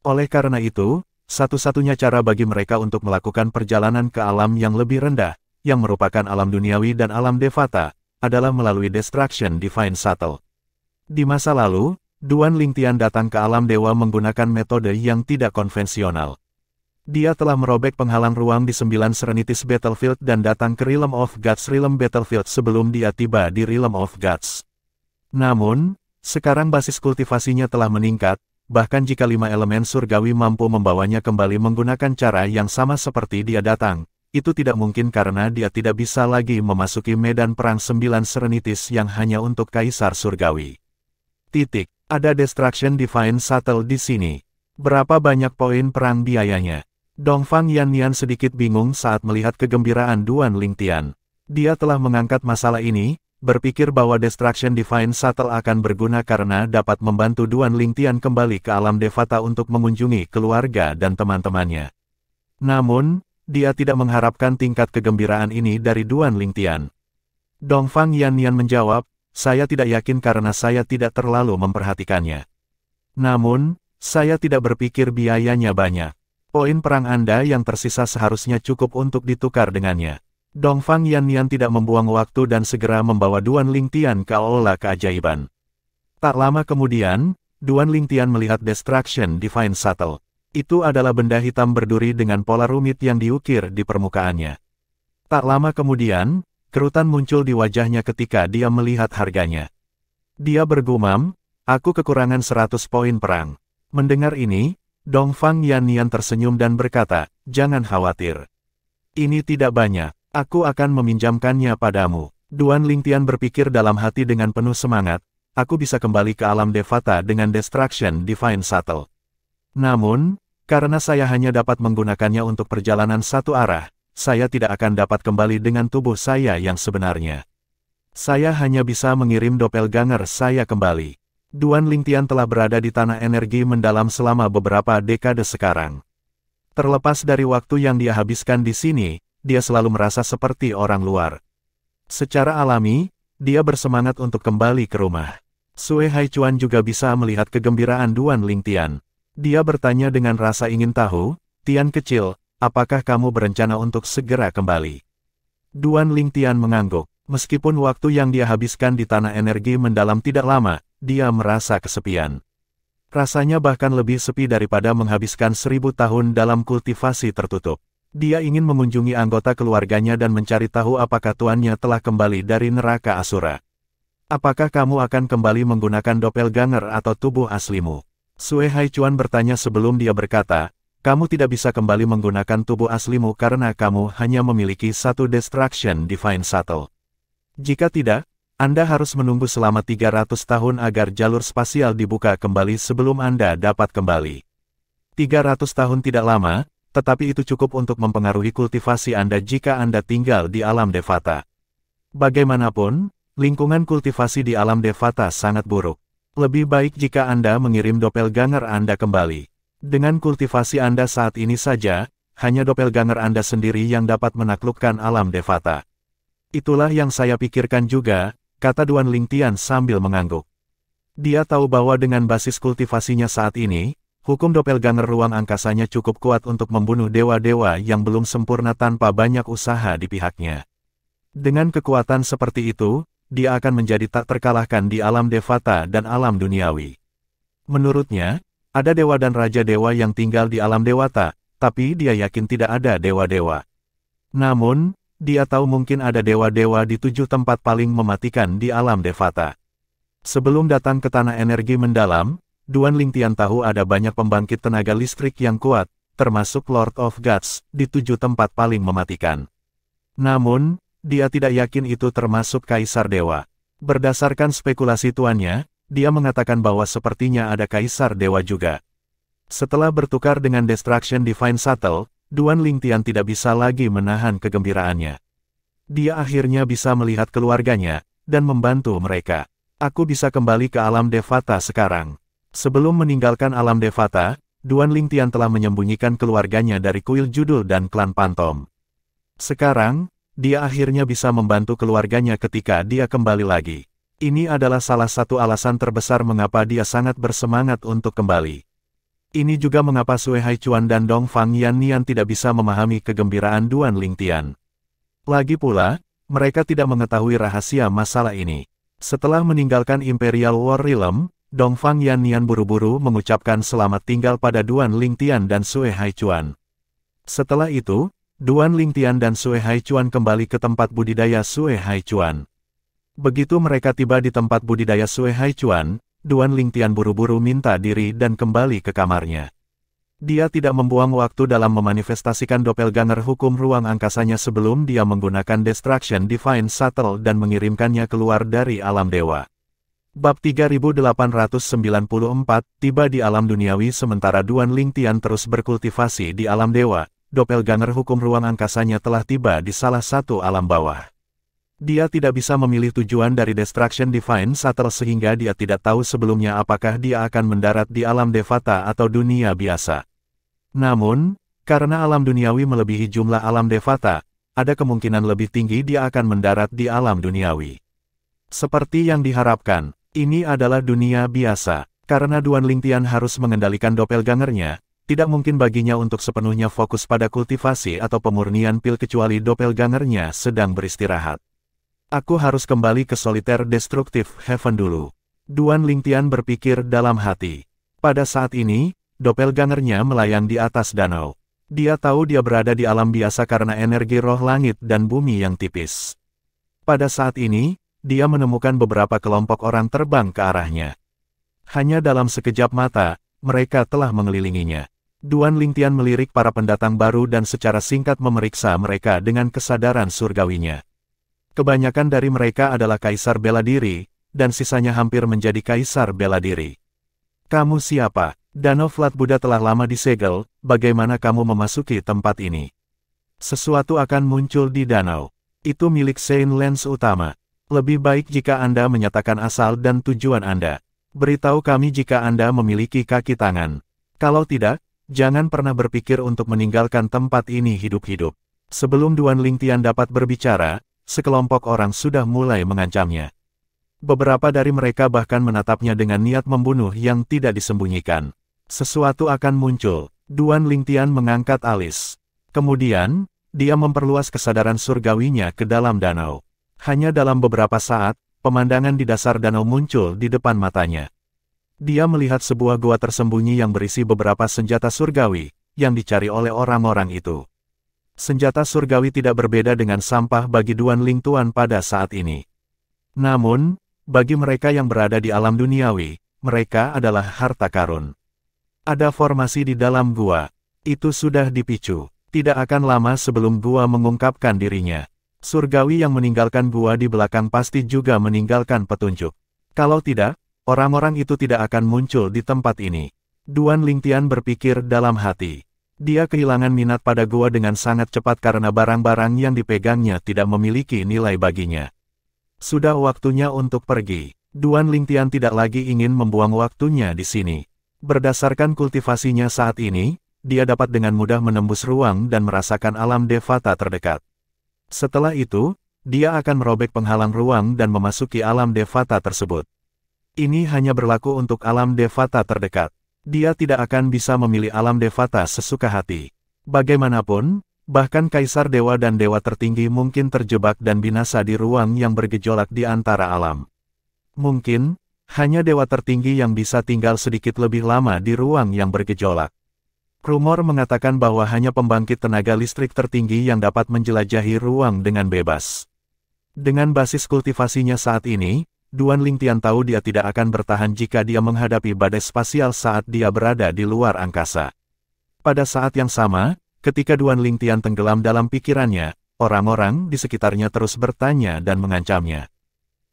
Oleh karena itu, satu-satunya cara bagi mereka untuk melakukan perjalanan ke alam yang lebih rendah, yang merupakan alam duniawi dan alam devata, adalah melalui Destruction Divine Shuttle. Di masa lalu, Duan Lingtian datang ke alam dewa menggunakan metode yang tidak konvensional. Dia telah merobek penghalang ruang di 9 Serenities Battlefield dan datang ke Realm of Gods Realm Battlefield sebelum dia tiba di Realm of Gods. Namun, sekarang basis kultivasinya telah meningkat, bahkan jika 5 elemen surgawi mampu membawanya kembali menggunakan cara yang sama seperti dia datang, itu tidak mungkin karena dia tidak bisa lagi memasuki medan perang 9 Serenities yang hanya untuk Kaisar Surgawi. Titik. Ada Destruction Divine Shuttle di sini. Berapa banyak poin perang biayanya? Dongfang Yannian sedikit bingung saat melihat kegembiraan Duan Lingtian. Dia telah mengangkat masalah ini, berpikir bahwa Destruction Divine Shuttle akan berguna karena dapat membantu Duan Lingtian kembali ke alam devata untuk mengunjungi keluarga dan teman-temannya. Namun, dia tidak mengharapkan tingkat kegembiraan ini dari Duan Lingtian. Dongfang Yannian menjawab, saya tidak yakin karena saya tidak terlalu memperhatikannya. Namun, saya tidak berpikir biayanya banyak. Poin perang Anda yang tersisa seharusnya cukup untuk ditukar dengannya. Dongfang Yannian tidak membuang waktu dan segera membawa Duan Lingtian ke aula keajaiban. Tak lama kemudian, Duan Lingtian melihat Destruction Divine Shuttle. Itu adalah benda hitam berduri dengan pola rumit yang diukir di permukaannya. Tak lama kemudian, kerutan muncul di wajahnya ketika dia melihat harganya. Dia bergumam, aku kekurangan 100 poin perang. Mendengar ini, Dongfang Yannian tersenyum dan berkata, jangan khawatir. Ini tidak banyak, aku akan meminjamkannya padamu. Duan Lingtian berpikir dalam hati dengan penuh semangat, aku bisa kembali ke alam Devata dengan Destruction Divine Shuttle. Namun, karena saya hanya dapat menggunakannya untuk perjalanan satu arah, saya tidak akan dapat kembali dengan tubuh saya yang sebenarnya. Saya hanya bisa mengirim doppelganger saya kembali. Duan Lingtian telah berada di tanah energi mendalam selama beberapa dekade sekarang. Terlepas dari waktu yang dia habiskan di sini, dia selalu merasa seperti orang luar. Secara alami, dia bersemangat untuk kembali ke rumah. Sue Haichuan juga bisa melihat kegembiraan Duan Lingtian. Dia bertanya dengan rasa ingin tahu, Tian kecil, apakah kamu berencana untuk segera kembali? Duan Lingtian mengangguk. Meskipun waktu yang dia habiskan di tanah energi mendalam tidak lama, dia merasa kesepian. Rasanya bahkan lebih sepi daripada menghabiskan 1000 tahun dalam kultivasi tertutup. Dia ingin mengunjungi anggota keluarganya dan mencari tahu apakah tuannya telah kembali dari neraka Asura. Apakah kamu akan kembali menggunakan doppelganger atau tubuh aslimu? Sue Haichuan bertanya sebelum dia berkata, kamu tidak bisa kembali menggunakan tubuh aslimu karena kamu hanya memiliki satu Destruction Divine Shuttle. Jika tidak, Anda harus menunggu selama 300 tahun agar jalur spasial dibuka kembali sebelum Anda dapat kembali. 300 tahun tidak lama, tetapi itu cukup untuk mempengaruhi kultivasi Anda jika Anda tinggal di alam Devata. Bagaimanapun, lingkungan kultivasi di alam Devata sangat buruk. Lebih baik jika Anda mengirim doppelganger Anda kembali. Dengan kultivasi Anda saat ini saja, hanya doppelganger Anda sendiri yang dapat menaklukkan alam Devata. Itulah yang saya pikirkan juga, kata Duan Lingtian sambil mengangguk. Dia tahu bahwa dengan basis kultivasinya saat ini, hukum doppelganger ruang angkasanya cukup kuat untuk membunuh dewa-dewa yang belum sempurna tanpa banyak usaha di pihaknya. Dengan kekuatan seperti itu, dia akan menjadi tak terkalahkan di alam Devata dan alam duniawi. Menurutnya, ada dewa dan raja dewa yang tinggal di alam Dewata, tapi dia yakin tidak ada dewa-dewa. Namun, dia tahu mungkin ada dewa-dewa di 7 tempat paling mematikan di alam Devata. Sebelum datang ke tanah energi mendalam, Duan Lingtian tahu ada banyak pembangkit tenaga listrik yang kuat, termasuk Lord of Gods, di 7 tempat paling mematikan. Namun, dia tidak yakin itu termasuk Kaisar Dewa. Berdasarkan spekulasi tuannya, dia mengatakan bahwa sepertinya ada Kaisar Dewa juga. Setelah bertukar dengan Destruction Divine Shuttle, Duan Lingtian tidak bisa lagi menahan kegembiraannya. Dia akhirnya bisa melihat keluarganya, dan membantu mereka. Aku bisa kembali ke alam Devata sekarang. Sebelum meninggalkan alam Devata, Duan Lingtian telah menyembunyikan keluarganya dari kuil judul dan klan Pantom. Sekarang, dia akhirnya bisa membantu keluarganya ketika dia kembali lagi. Ini adalah salah satu alasan terbesar mengapa dia sangat bersemangat untuk kembali. Ini juga mengapa Sue Haichuan dan Dongfang Yannian tidak bisa memahami kegembiraan Duan Lingtian. Lagi pula, mereka tidak mengetahui rahasia masalah ini. Setelah meninggalkan Imperial War Realm, Dongfang Yannian buru-buru mengucapkan selamat tinggal pada Duan Lingtian dan Sue Haichuan. Setelah itu, Duan Lingtian dan Sue Haichuan kembali ke tempat budidaya Sue Haichuan. Begitu mereka tiba di tempat budidaya Sue Haichuan, Duan Lingtian buru-buru minta diri dan kembali ke kamarnya. Dia tidak membuang waktu dalam memanifestasikan doppelganger hukum ruang angkasanya sebelum dia menggunakan Destruction Divine Shuttle dan mengirimkannya keluar dari alam dewa. Bab 3894, tiba di alam duniawi sementara Duan Lingtian terus berkultivasi di alam dewa, doppelganger hukum ruang angkasanya telah tiba di salah satu alam bawah. Dia tidak bisa memilih tujuan dari Destruction Divine Shuttle sehingga dia tidak tahu sebelumnya apakah dia akan mendarat di alam Devata atau dunia biasa. Namun, karena alam duniawi melebihi jumlah alam Devata, ada kemungkinan lebih tinggi dia akan mendarat di alam duniawi. Seperti yang diharapkan, ini adalah dunia biasa. Karena Duan Lingtian harus mengendalikan doppelgangernya, tidak mungkin baginya untuk sepenuhnya fokus pada kultivasi atau pemurnian pil kecuali doppelgangernya sedang beristirahat. Aku harus kembali ke Solitaire Destructive Heaven dulu. Duan Lingtian berpikir dalam hati. Pada saat ini, doppelgangernya melayang di atas danau. Dia tahu dia berada di alam biasa karena energi roh langit dan bumi yang tipis. Pada saat ini, dia menemukan beberapa kelompok orang terbang ke arahnya. Hanya dalam sekejap mata, mereka telah mengelilinginya. Duan Lingtian melirik para pendatang baru dan secara singkat memeriksa mereka dengan kesadaran surgawinya. Kebanyakan dari mereka adalah kaisar bela diri, dan sisanya hampir menjadi kaisar bela diri. Kamu siapa? Danau Flat Buddha telah lama disegel, bagaimana kamu memasuki tempat ini? Sesuatu akan muncul di danau. Itu milik Saint Lance utama. Lebih baik jika Anda menyatakan asal dan tujuan Anda. Beritahu kami jika Anda memiliki kaki tangan. Kalau tidak, jangan pernah berpikir untuk meninggalkan tempat ini hidup-hidup. Sebelum Duan Lingtian dapat berbicara, sekelompok orang sudah mulai mengancamnya. Beberapa dari mereka bahkan menatapnya dengan niat membunuh yang tidak disembunyikan. Sesuatu akan muncul. Duan Lingtian mengangkat alis. Kemudian, dia memperluas kesadaran surgawinya ke dalam danau. Hanya dalam beberapa saat, pemandangan di dasar danau muncul di depan matanya. Dia melihat sebuah gua tersembunyi yang berisi beberapa senjata surgawi, yang dicari oleh orang-orang itu. Senjata surgawi tidak berbeda dengan sampah bagi Duan Lingtuan pada saat ini. Namun, bagi mereka yang berada di alam duniawi, mereka adalah harta karun. Ada formasi di dalam gua. Itu sudah dipicu. Tidak akan lama sebelum gua mengungkapkan dirinya. Surgawi yang meninggalkan gua di belakang pasti juga meninggalkan petunjuk. Kalau tidak, orang-orang itu tidak akan muncul di tempat ini. Duan Lingtian berpikir dalam hati. Dia kehilangan minat pada gua dengan sangat cepat karena barang-barang yang dipegangnya tidak memiliki nilai baginya. Sudah waktunya untuk pergi. Duan Lingtian tidak lagi ingin membuang waktunya di sini. Berdasarkan kultivasinya saat ini, dia dapat dengan mudah menembus ruang dan merasakan alam Devata terdekat. Setelah itu, dia akan merobek penghalang ruang dan memasuki alam Devata tersebut. Ini hanya berlaku untuk alam Devata terdekat. Dia tidak akan bisa memilih alam Devata sesuka hati. Bagaimanapun, bahkan Kaisar Dewa dan Dewa tertinggi mungkin terjebak dan binasa di ruang yang bergejolak di antara alam. Mungkin, hanya Dewa tertinggi yang bisa tinggal sedikit lebih lama di ruang yang bergejolak. Rumor mengatakan bahwa hanya pembangkit tenaga listrik tertinggi yang dapat menjelajahi ruang dengan bebas. Dengan basis kultivasinya saat ini, Duan Lingtian tahu dia tidak akan bertahan jika dia menghadapi badai spasial saat dia berada di luar angkasa. Pada saat yang sama, ketika Duan Lingtian tenggelam dalam pikirannya, orang-orang di sekitarnya terus bertanya dan mengancamnya.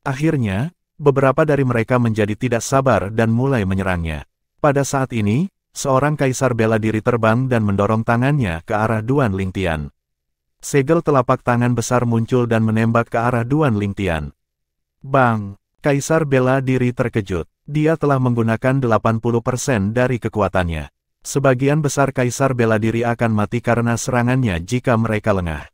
Akhirnya, beberapa dari mereka menjadi tidak sabar dan mulai menyerangnya. Pada saat ini, seorang kaisar bela diri terbang dan mendorong tangannya ke arah Duan Lingtian. Segel telapak tangan besar muncul dan menembak ke arah Duan Lingtian. Bang! Kaisar bela diri terkejut. Dia telah menggunakan 80% dari kekuatannya. Sebagian besar kaisar bela diri akan mati karena serangannya jika mereka lengah.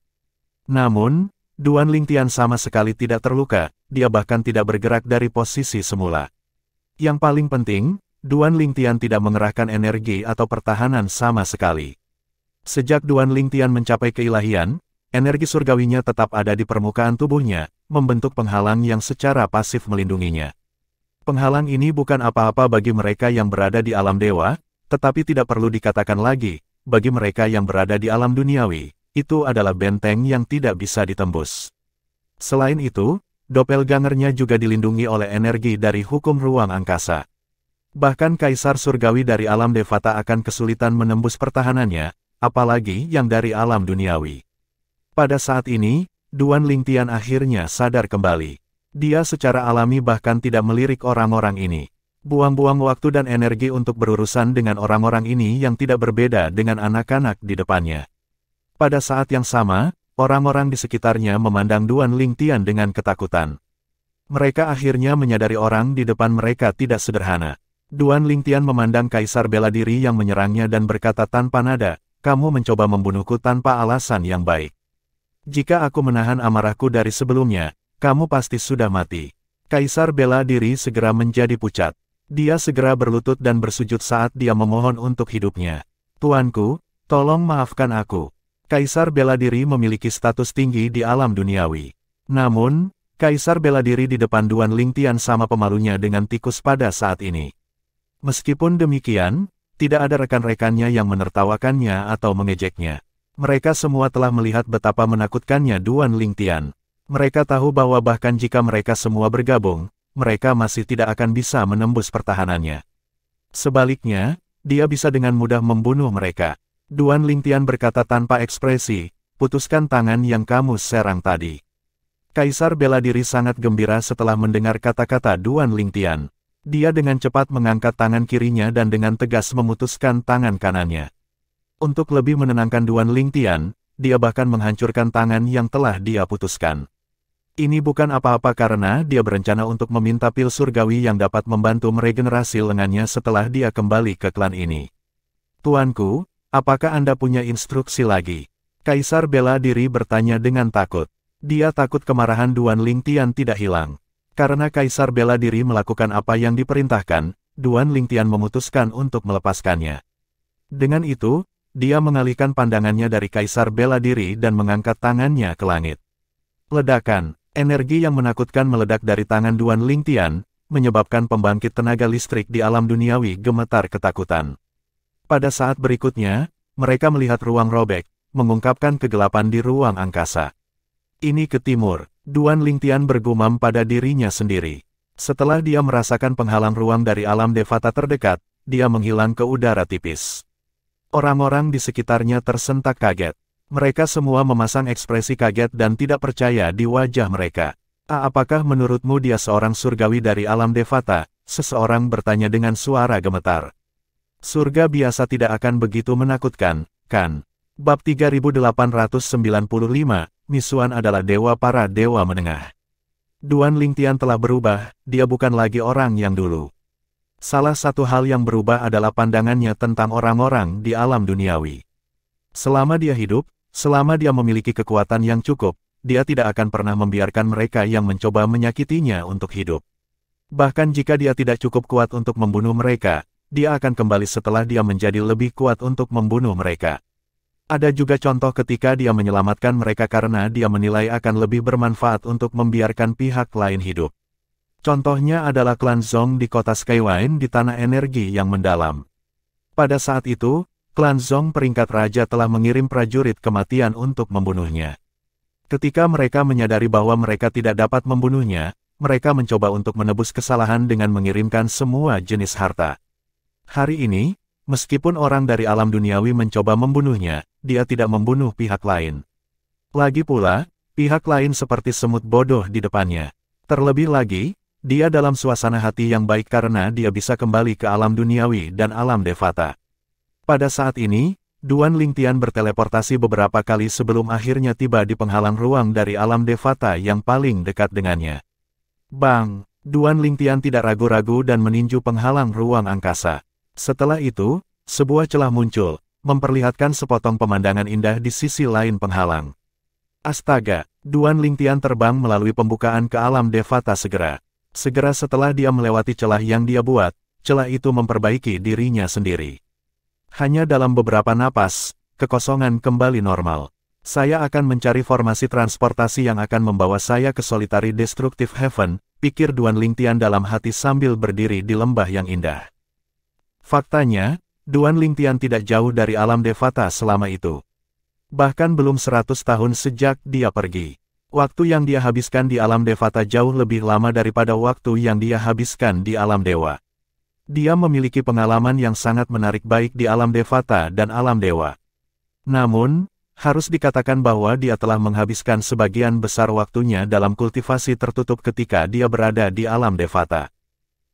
Namun, Duan Lingtian sama sekali tidak terluka, dia bahkan tidak bergerak dari posisi semula. Yang paling penting, Duan Lingtian tidak mengerahkan energi atau pertahanan sama sekali. Sejak Duan Lingtian mencapai keilahian, energi surgawinya tetap ada di permukaan tubuhnya, membentuk penghalang yang secara pasif melindunginya. Penghalang ini bukan apa-apa bagi mereka yang berada di alam dewa, tetapi tidak perlu dikatakan lagi, bagi mereka yang berada di alam duniawi, itu adalah benteng yang tidak bisa ditembus. Selain itu, doppelgangernya juga dilindungi oleh energi dari hukum ruang angkasa. Bahkan kaisar surgawi dari alam Devata akan kesulitan menembus pertahanannya, apalagi yang dari alam duniawi. Pada saat ini, Duan Lingtian akhirnya sadar kembali. Dia secara alami bahkan tidak melirik orang-orang ini. Buang-buang waktu dan energi untuk berurusan dengan orang-orang ini yang tidak berbeda dengan anak-anak di depannya. Pada saat yang sama, orang-orang di sekitarnya memandang Duan Lingtian dengan ketakutan. Mereka akhirnya menyadari orang di depan mereka tidak sederhana. Duan Lingtian memandang kaisar bela diri yang menyerangnya dan berkata tanpa nada, "Kamu mencoba membunuhku tanpa alasan yang baik. Jika aku menahan amarahku dari sebelumnya, kamu pasti sudah mati." Kaisar bela diri segera menjadi pucat. Dia segera berlutut dan bersujud saat dia memohon untuk hidupnya. "Tuanku, tolong maafkan aku." Kaisar bela diri memiliki status tinggi di alam duniawi. Namun, kaisar bela diri di depan Duan Lingtian sama pemalunya dengan tikus pada saat ini. Meskipun demikian, tidak ada rekan-rekannya yang menertawakannya atau mengejeknya. Mereka semua telah melihat betapa menakutkannya Duan Lingtian. Mereka tahu bahwa bahkan jika mereka semua bergabung, mereka masih tidak akan bisa menembus pertahanannya. Sebaliknya, dia bisa dengan mudah membunuh mereka. Duan Lingtian berkata tanpa ekspresi, putuskan tangan yang kamu serang tadi. Kaisar bela diri sangat gembira setelah mendengar kata-kata Duan Lingtian. Dia dengan cepat mengangkat tangan kirinya dan dengan tegas memutuskan tangan kanannya. Untuk lebih menenangkan Duan Lingtian, dia bahkan menghancurkan tangan yang telah dia putuskan. Ini bukan apa-apa karena dia berencana untuk meminta pil surgawi yang dapat membantu meregenerasi lengannya setelah dia kembali ke klan ini. Tuanku, apakah Anda punya instruksi lagi? Kaisar bela diri bertanya dengan takut. Dia takut kemarahan Duan Lingtian tidak hilang. Karena Kaisar bela diri melakukan apa yang diperintahkan, Duan Lingtian memutuskan untuk melepaskannya. Dengan itu, dia mengalihkan pandangannya dari Kaisar bela diri dan mengangkat tangannya ke langit. Ledakan, energi yang menakutkan meledak dari tangan Duan Lingtian, menyebabkan pembangkit tenaga listrik di alam duniawi gemetar ketakutan. Pada saat berikutnya, mereka melihat ruang robek, mengungkapkan kegelapan di ruang angkasa. Ini ke timur. Duan Lingtian bergumam pada dirinya sendiri. Setelah dia merasakan penghalang ruang dari alam Devata terdekat, dia menghilang ke udara tipis. Orang-orang di sekitarnya tersentak kaget. Mereka semua memasang ekspresi kaget dan tidak percaya di wajah mereka. Apakah menurutmu dia seorang surgawi dari alam Devata? Seseorang bertanya dengan suara gemetar. Surga biasa tidak akan begitu menakutkan, kan? Bab 3895, Misuan adalah dewa para dewa menengah. Duan Lingtian telah berubah, dia bukan lagi orang yang dulu. Salah satu hal yang berubah adalah pandangannya tentang orang-orang di alam duniawi. Selama dia hidup, selama dia memiliki kekuatan yang cukup, dia tidak akan pernah membiarkan mereka yang mencoba menyakitinya untuk hidup. Bahkan jika dia tidak cukup kuat untuk membunuh mereka, dia akan kembali setelah dia menjadi lebih kuat untuk membunuh mereka. Ada juga contoh ketika dia menyelamatkan mereka karena dia menilai akan lebih bermanfaat untuk membiarkan pihak lain hidup. Contohnya adalah klan Zong di kota Skywine di tanah energi yang mendalam. Pada saat itu, klan Zong peringkat raja telah mengirim prajurit kematian untuk membunuhnya. Ketika mereka menyadari bahwa mereka tidak dapat membunuhnya, mereka mencoba untuk menebus kesalahan dengan mengirimkan semua jenis harta. Hari ini, meskipun orang dari alam duniawi mencoba membunuhnya, dia tidak membunuh pihak lain. Lagi pula, pihak lain seperti semut bodoh di depannya. Terlebih lagi, dia dalam suasana hati yang baik karena dia bisa kembali ke alam duniawi dan alam Devata. Pada saat ini, Duan Lingtian berteleportasi beberapa kali sebelum akhirnya tiba di penghalang ruang dari alam Devata yang paling dekat dengannya. Bang! Duan Lingtian tidak ragu-ragu dan meninju penghalang ruang angkasa. Setelah itu, sebuah celah muncul, memperlihatkan sepotong pemandangan indah di sisi lain penghalang. Astaga, Duan Lingtian terbang melalui pembukaan ke alam Devata segera. Segera setelah dia melewati celah yang dia buat, celah itu memperbaiki dirinya sendiri. Hanya dalam beberapa napas, kekosongan kembali normal. Saya akan mencari formasi transportasi yang akan membawa saya ke Solitary Destructive Heaven, pikir Duan Lingtian dalam hati sambil berdiri di lembah yang indah. Faktanya, Duan Lingtian tidak jauh dari alam Devata selama itu. Bahkan belum 100 tahun sejak dia pergi. Waktu yang dia habiskan di alam Devata jauh lebih lama daripada waktu yang dia habiskan di alam dewa. Dia memiliki pengalaman yang sangat menarik baik di alam Devata dan alam dewa. Namun, harus dikatakan bahwa dia telah menghabiskan sebagian besar waktunya dalam kultivasi tertutup ketika dia berada di alam Devata.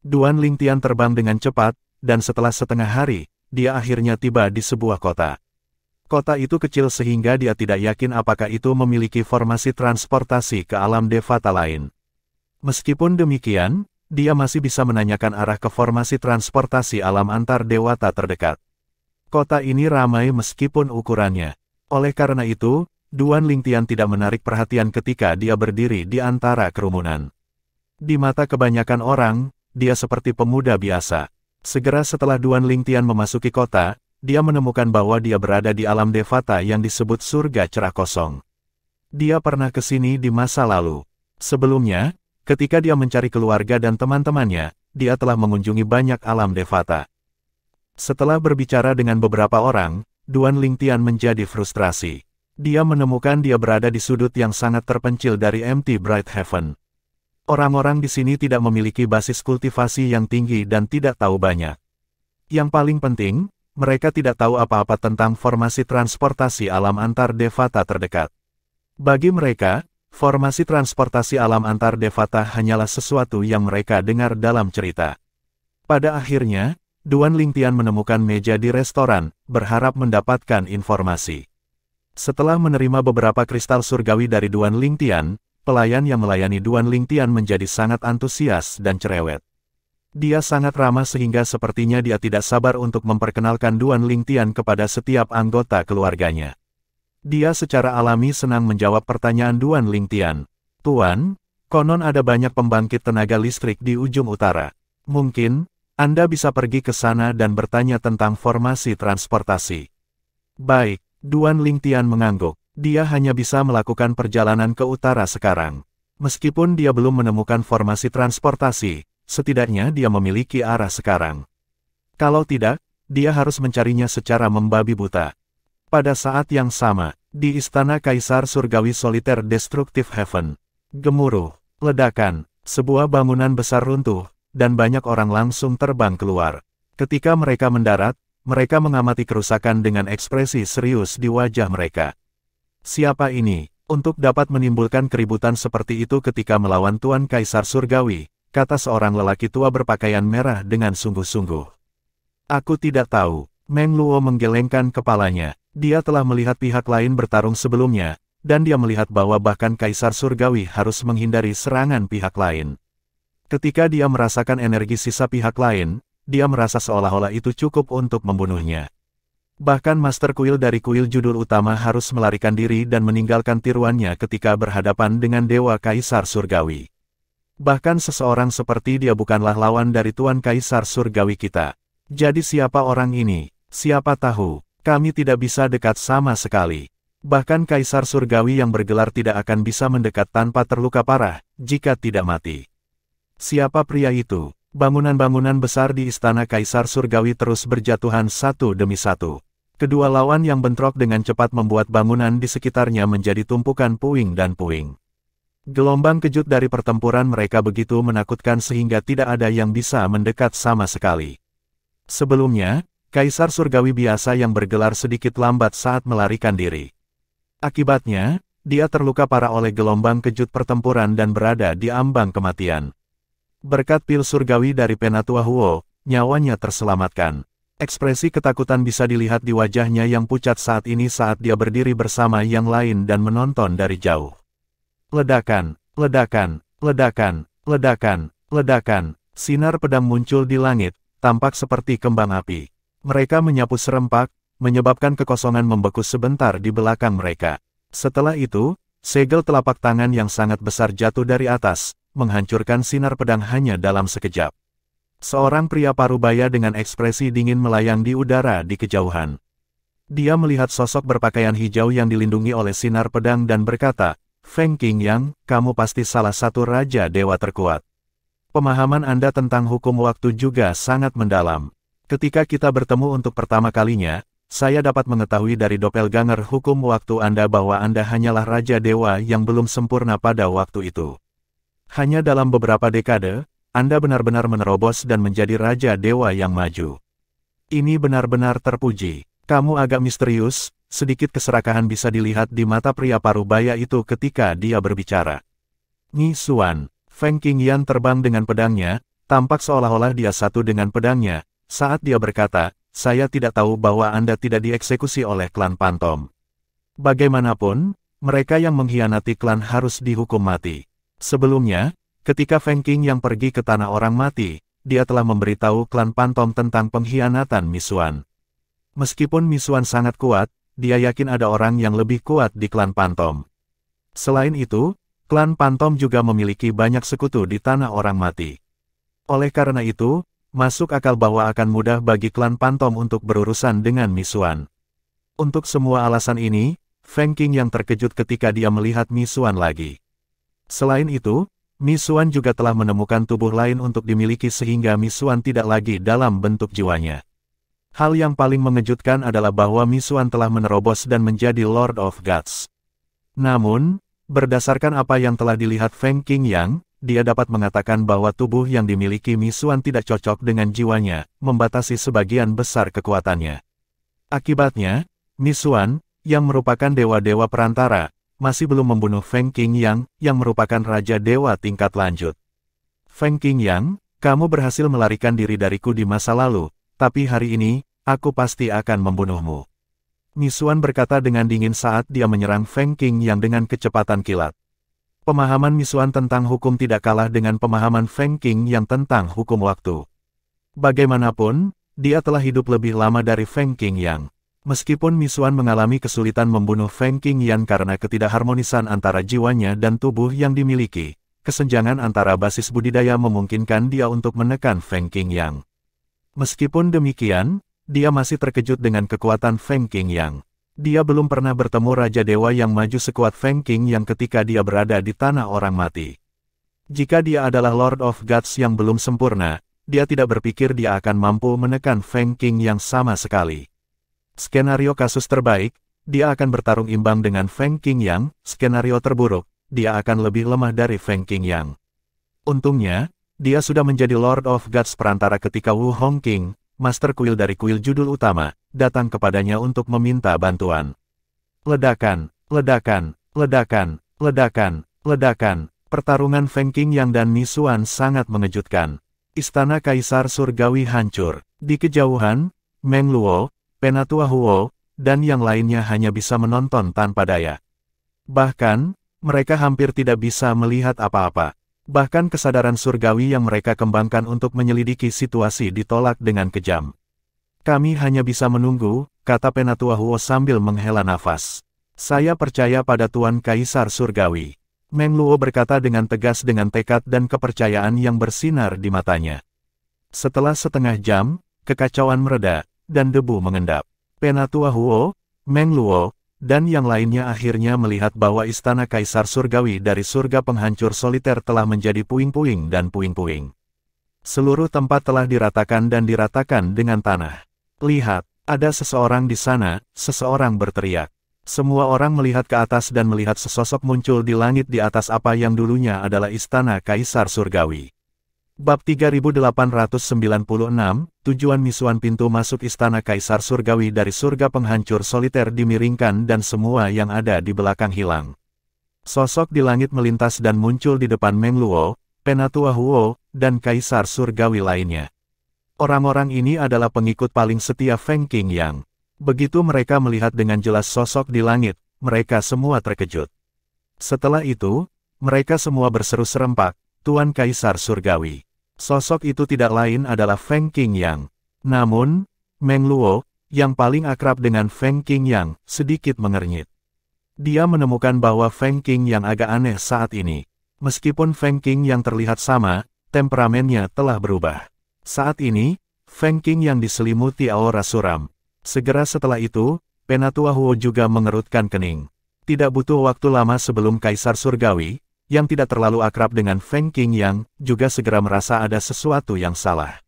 Duan Lingtian terbang dengan cepat, dan setelah setengah hari, dia akhirnya tiba di sebuah kota. Kota itu kecil sehingga dia tidak yakin apakah itu memiliki formasi transportasi ke alam Devata lain. Meskipun demikian, dia masih bisa menanyakan arah ke formasi transportasi alam antar dewata terdekat. Kota ini ramai meskipun ukurannya. Oleh karena itu, Duan Lingtian tidak menarik perhatian ketika dia berdiri di antara kerumunan. Di mata kebanyakan orang, dia seperti pemuda biasa. Segera setelah Duan Lingtian memasuki kota, dia menemukan bahwa dia berada di alam Devata yang disebut surga cerah kosong. Dia pernah ke sini di masa lalu. Sebelumnya, ketika dia mencari keluarga dan teman-temannya, dia telah mengunjungi banyak alam Devata. Setelah berbicara dengan beberapa orang, Duan Lingtian menjadi frustrasi. Dia menemukan dia berada di sudut yang sangat terpencil dari Empty Bright Heaven. Orang-orang di sini tidak memiliki basis kultivasi yang tinggi dan tidak tahu banyak. Yang paling penting, mereka tidak tahu apa-apa tentang formasi transportasi alam antar Devata terdekat. Bagi mereka, formasi transportasi alam antar Devata hanyalah sesuatu yang mereka dengar dalam cerita. Pada akhirnya, Duan Lingtian menemukan meja di restoran, berharap mendapatkan informasi. Setelah menerima beberapa kristal surgawi dari Duan Lingtian, pelayan yang melayani Duan Lingtian menjadi sangat antusias dan cerewet. Dia sangat ramah sehingga sepertinya dia tidak sabar untuk memperkenalkan Duan Lingtian kepada setiap anggota keluarganya. Dia secara alami senang menjawab pertanyaan Duan Lingtian. Tuan, konon ada banyak pembangkit tenaga listrik di ujung utara. Mungkin, Anda bisa pergi ke sana dan bertanya tentang formasi transportasi. Baik. Duan Lingtian mengangguk. Dia hanya bisa melakukan perjalanan ke utara sekarang. Meskipun dia belum menemukan formasi transportasi, setidaknya dia memiliki arah sekarang. Kalau tidak, dia harus mencarinya secara membabi buta. Pada saat yang sama, di Istana Kaisar Surgawi Soliter Destructive Heaven, gemuruh, ledakan, sebuah bangunan besar runtuh, dan banyak orang langsung terbang keluar. Ketika mereka mendarat, mereka mengamati kerusakan dengan ekspresi serius di wajah mereka. Siapa ini, untuk dapat menimbulkan keributan seperti itu ketika melawan Tuan Kaisar Surgawi, kata seorang lelaki tua berpakaian merah dengan sungguh-sungguh. Aku tidak tahu, Meng Luo menggelengkan kepalanya. Dia telah melihat pihak lain bertarung sebelumnya, dan dia melihat bahwa bahkan Kaisar Surgawi harus menghindari serangan pihak lain. Ketika dia merasakan energi sisa pihak lain, dia merasa seolah-olah itu cukup untuk membunuhnya. Bahkan Master Kuil dari kuil judul utama harus melarikan diri dan meninggalkan tiruannya ketika berhadapan dengan Dewa Kaisar Surgawi. Bahkan seseorang seperti dia bukanlah lawan dari Tuan Kaisar Surgawi kita. Jadi siapa orang ini? Siapa tahu, kami tidak bisa dekat sama sekali. Bahkan Kaisar Surgawi yang bergelar tidak akan bisa mendekat tanpa terluka parah, jika tidak mati. Siapa pria itu? Bangunan-bangunan besar di Istana Kaisar Surgawi terus berjatuhan satu demi satu. Kedua lawan yang bentrok dengan cepat membuat bangunan di sekitarnya menjadi tumpukan puing dan puing. Gelombang kejut dari pertempuran mereka begitu menakutkan sehingga tidak ada yang bisa mendekat sama sekali. Sebelumnya, Kaisar Surgawi biasa yang bergelar sedikit lambat saat melarikan diri. Akibatnya, dia terluka parah oleh gelombang kejut pertempuran dan berada di ambang kematian. Berkat pil surgawi dari Penatua Huo, nyawanya terselamatkan. Ekspresi ketakutan bisa dilihat di wajahnya yang pucat saat ini saat dia berdiri bersama yang lain dan menonton dari jauh. Ledakan, ledakan, ledakan, ledakan, ledakan, sinar pedang muncul di langit, tampak seperti kembang api. Mereka menyapu serempak, menyebabkan kekosongan membeku sebentar di belakang mereka. Setelah itu, segel telapak tangan yang sangat besar jatuh dari atas, menghancurkan sinar pedang hanya dalam sekejap. Seorang pria parubaya dengan ekspresi dingin melayang di udara di kejauhan. Dia melihat sosok berpakaian hijau yang dilindungi oleh sinar pedang dan berkata, Feng Qingyang, kamu pasti salah satu raja dewa terkuat. Pemahaman Anda tentang hukum waktu juga sangat mendalam. Ketika kita bertemu untuk pertama kalinya, saya dapat mengetahui dari doppelganger hukum waktu Anda bahwa Anda hanyalah raja dewa yang belum sempurna pada waktu itu. Hanya dalam beberapa dekade, Anda benar-benar menerobos dan menjadi raja dewa yang maju. Ini benar-benar terpuji. Kamu agak misterius, sedikit keserakahan bisa dilihat di mata pria parubaya itu ketika dia berbicara. Nyi Xuan, Feng Qingyan terbang dengan pedangnya, tampak seolah-olah dia satu dengan pedangnya, saat dia berkata, saya tidak tahu bahwa Anda tidak dieksekusi oleh klan Pantom. Bagaimanapun, mereka yang mengkhianati klan harus dihukum mati. Sebelumnya, ketika Feng Qingyang pergi ke tanah orang mati, dia telah memberitahu klan Pantom tentang pengkhianatan Misuan. Meskipun Misuan sangat kuat, dia yakin ada orang yang lebih kuat di klan Pantom. Selain itu, klan Pantom juga memiliki banyak sekutu di tanah orang mati. Oleh karena itu, masuk akal bahwa akan mudah bagi klan Pantom untuk berurusan dengan Misuan. Untuk semua alasan ini, Feng Qingyang terkejut ketika dia melihat Misuan lagi. Selain itu, Misuan juga telah menemukan tubuh lain untuk dimiliki sehingga Misuan tidak lagi dalam bentuk jiwanya. Hal yang paling mengejutkan adalah bahwa Misuan telah menerobos dan menjadi Lord of Gods. Namun, berdasarkan apa yang telah dilihat Feng Qingyang, dia dapat mengatakan bahwa tubuh yang dimiliki Misuan tidak cocok dengan jiwanya, membatasi sebagian besar kekuatannya. Akibatnya, Misuan, yang merupakan dewa-dewa perantara, masih belum membunuh Feng Qingyang, yang merupakan Raja Dewa tingkat lanjut. Feng Qingyang, kamu berhasil melarikan diri dariku di masa lalu, tapi hari ini, aku pasti akan membunuhmu. Misuan berkata dengan dingin saat dia menyerang Feng Qingyang dengan kecepatan kilat. Pemahaman Misuan tentang hukum tidak kalah dengan pemahaman Feng Qingyang tentang hukum waktu. Bagaimanapun, dia telah hidup lebih lama dari Feng Qingyang. Meskipun Misuan mengalami kesulitan membunuh Feng Qingyang karena ketidakharmonisan antara jiwanya dan tubuh yang dimiliki, kesenjangan antara basis budidaya memungkinkan dia untuk menekan Feng Qingyang. Meskipun demikian, dia masih terkejut dengan kekuatan Feng Qingyang. Dia belum pernah bertemu Raja Dewa yang maju sekuat Feng Qingyang ketika dia berada di tanah orang mati. Jika dia adalah Lord of Gods yang belum sempurna, dia tidak berpikir dia akan mampu menekan Feng Qingyang sama sekali. Skenario kasus terbaik, dia akan bertarung imbang dengan Feng Qingyang. Skenario terburuk, dia akan lebih lemah dari Feng Qingyang. Untungnya, dia sudah menjadi Lord of Gods perantara ketika Wu Hongqing, Master Kuil dari kuil judul utama, datang kepadanya untuk meminta bantuan. Ledakan, ledakan, ledakan, ledakan, ledakan. Pertarungan Feng Qingyang dan Misuan sangat mengejutkan. Istana Kaisar Surgawi hancur. Di kejauhan, Meng Luo, Penatua Huo, dan yang lainnya hanya bisa menonton tanpa daya. Bahkan, mereka hampir tidak bisa melihat apa-apa. Bahkan kesadaran surgawi yang mereka kembangkan untuk menyelidiki situasi ditolak dengan kejam. Kami hanya bisa menunggu, kata Penatua Huo sambil menghela nafas. Saya percaya pada Tuan Kaisar Surgawi. Meng Luo berkata dengan tegas dengan tekad dan kepercayaan yang bersinar di matanya. Setelah setengah jam, kekacauan mereda, dan debu mengendap. Penatua Huo, Meng Luo, dan yang lainnya akhirnya melihat bahwa Istana Kaisar Surgawi dari surga penghancur soliter telah menjadi puing-puing dan puing-puing. Seluruh tempat telah diratakan dan diratakan dengan tanah. Lihat, ada seseorang di sana, seseorang berteriak. Semua orang melihat ke atas dan melihat sesosok muncul di langit di atas apa yang dulunya adalah Istana Kaisar Surgawi. Bab 3896, Tujuan Misuan. Pintu masuk Istana Kaisar Surgawi dari surga penghancur soliter dimiringkan dan semua yang ada di belakang hilang. Sosok di langit melintas dan muncul di depan Meng Luo, Penatua Huo, dan Kaisar Surgawi lainnya. Orang-orang ini adalah pengikut paling setia Feng Qingyang. Begitu mereka melihat dengan jelas sosok di langit, mereka semua terkejut. Setelah itu, mereka semua berseru serempak, Tuan Kaisar Surgawi. Sosok itu tidak lain adalah Feng Qingyang. Namun, Meng Luo, yang paling akrab dengan Feng Qingyang, sedikit mengernyit. Dia menemukan bahwa Feng Qingyang agak aneh saat ini. Meskipun Feng Qingyang terlihat sama, temperamennya telah berubah. Saat ini, Feng Qingyang diselimuti aura suram. Segera setelah itu, Penatua Huo juga mengerutkan kening. Tidak butuh waktu lama sebelum Kaisar Surgawi, yang tidak terlalu akrab dengan Feng Qingyang, juga segera merasa ada sesuatu yang salah.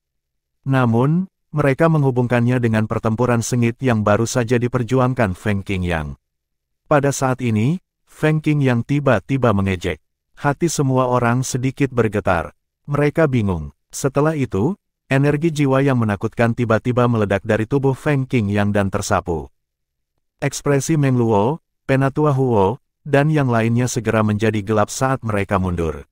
Namun, mereka menghubungkannya dengan pertempuran sengit yang baru saja diperjuangkan Feng Qingyang. Pada saat ini, Feng Qingyang tiba-tiba mengejek. Hati semua orang sedikit bergetar. Mereka bingung. Setelah itu, energi jiwa yang menakutkan tiba-tiba meledak dari tubuh Feng Qingyang dan tersapu. Ekspresi Meng Luo, Penatua Huo, dan yang lainnya segera menjadi gelap saat mereka mundur.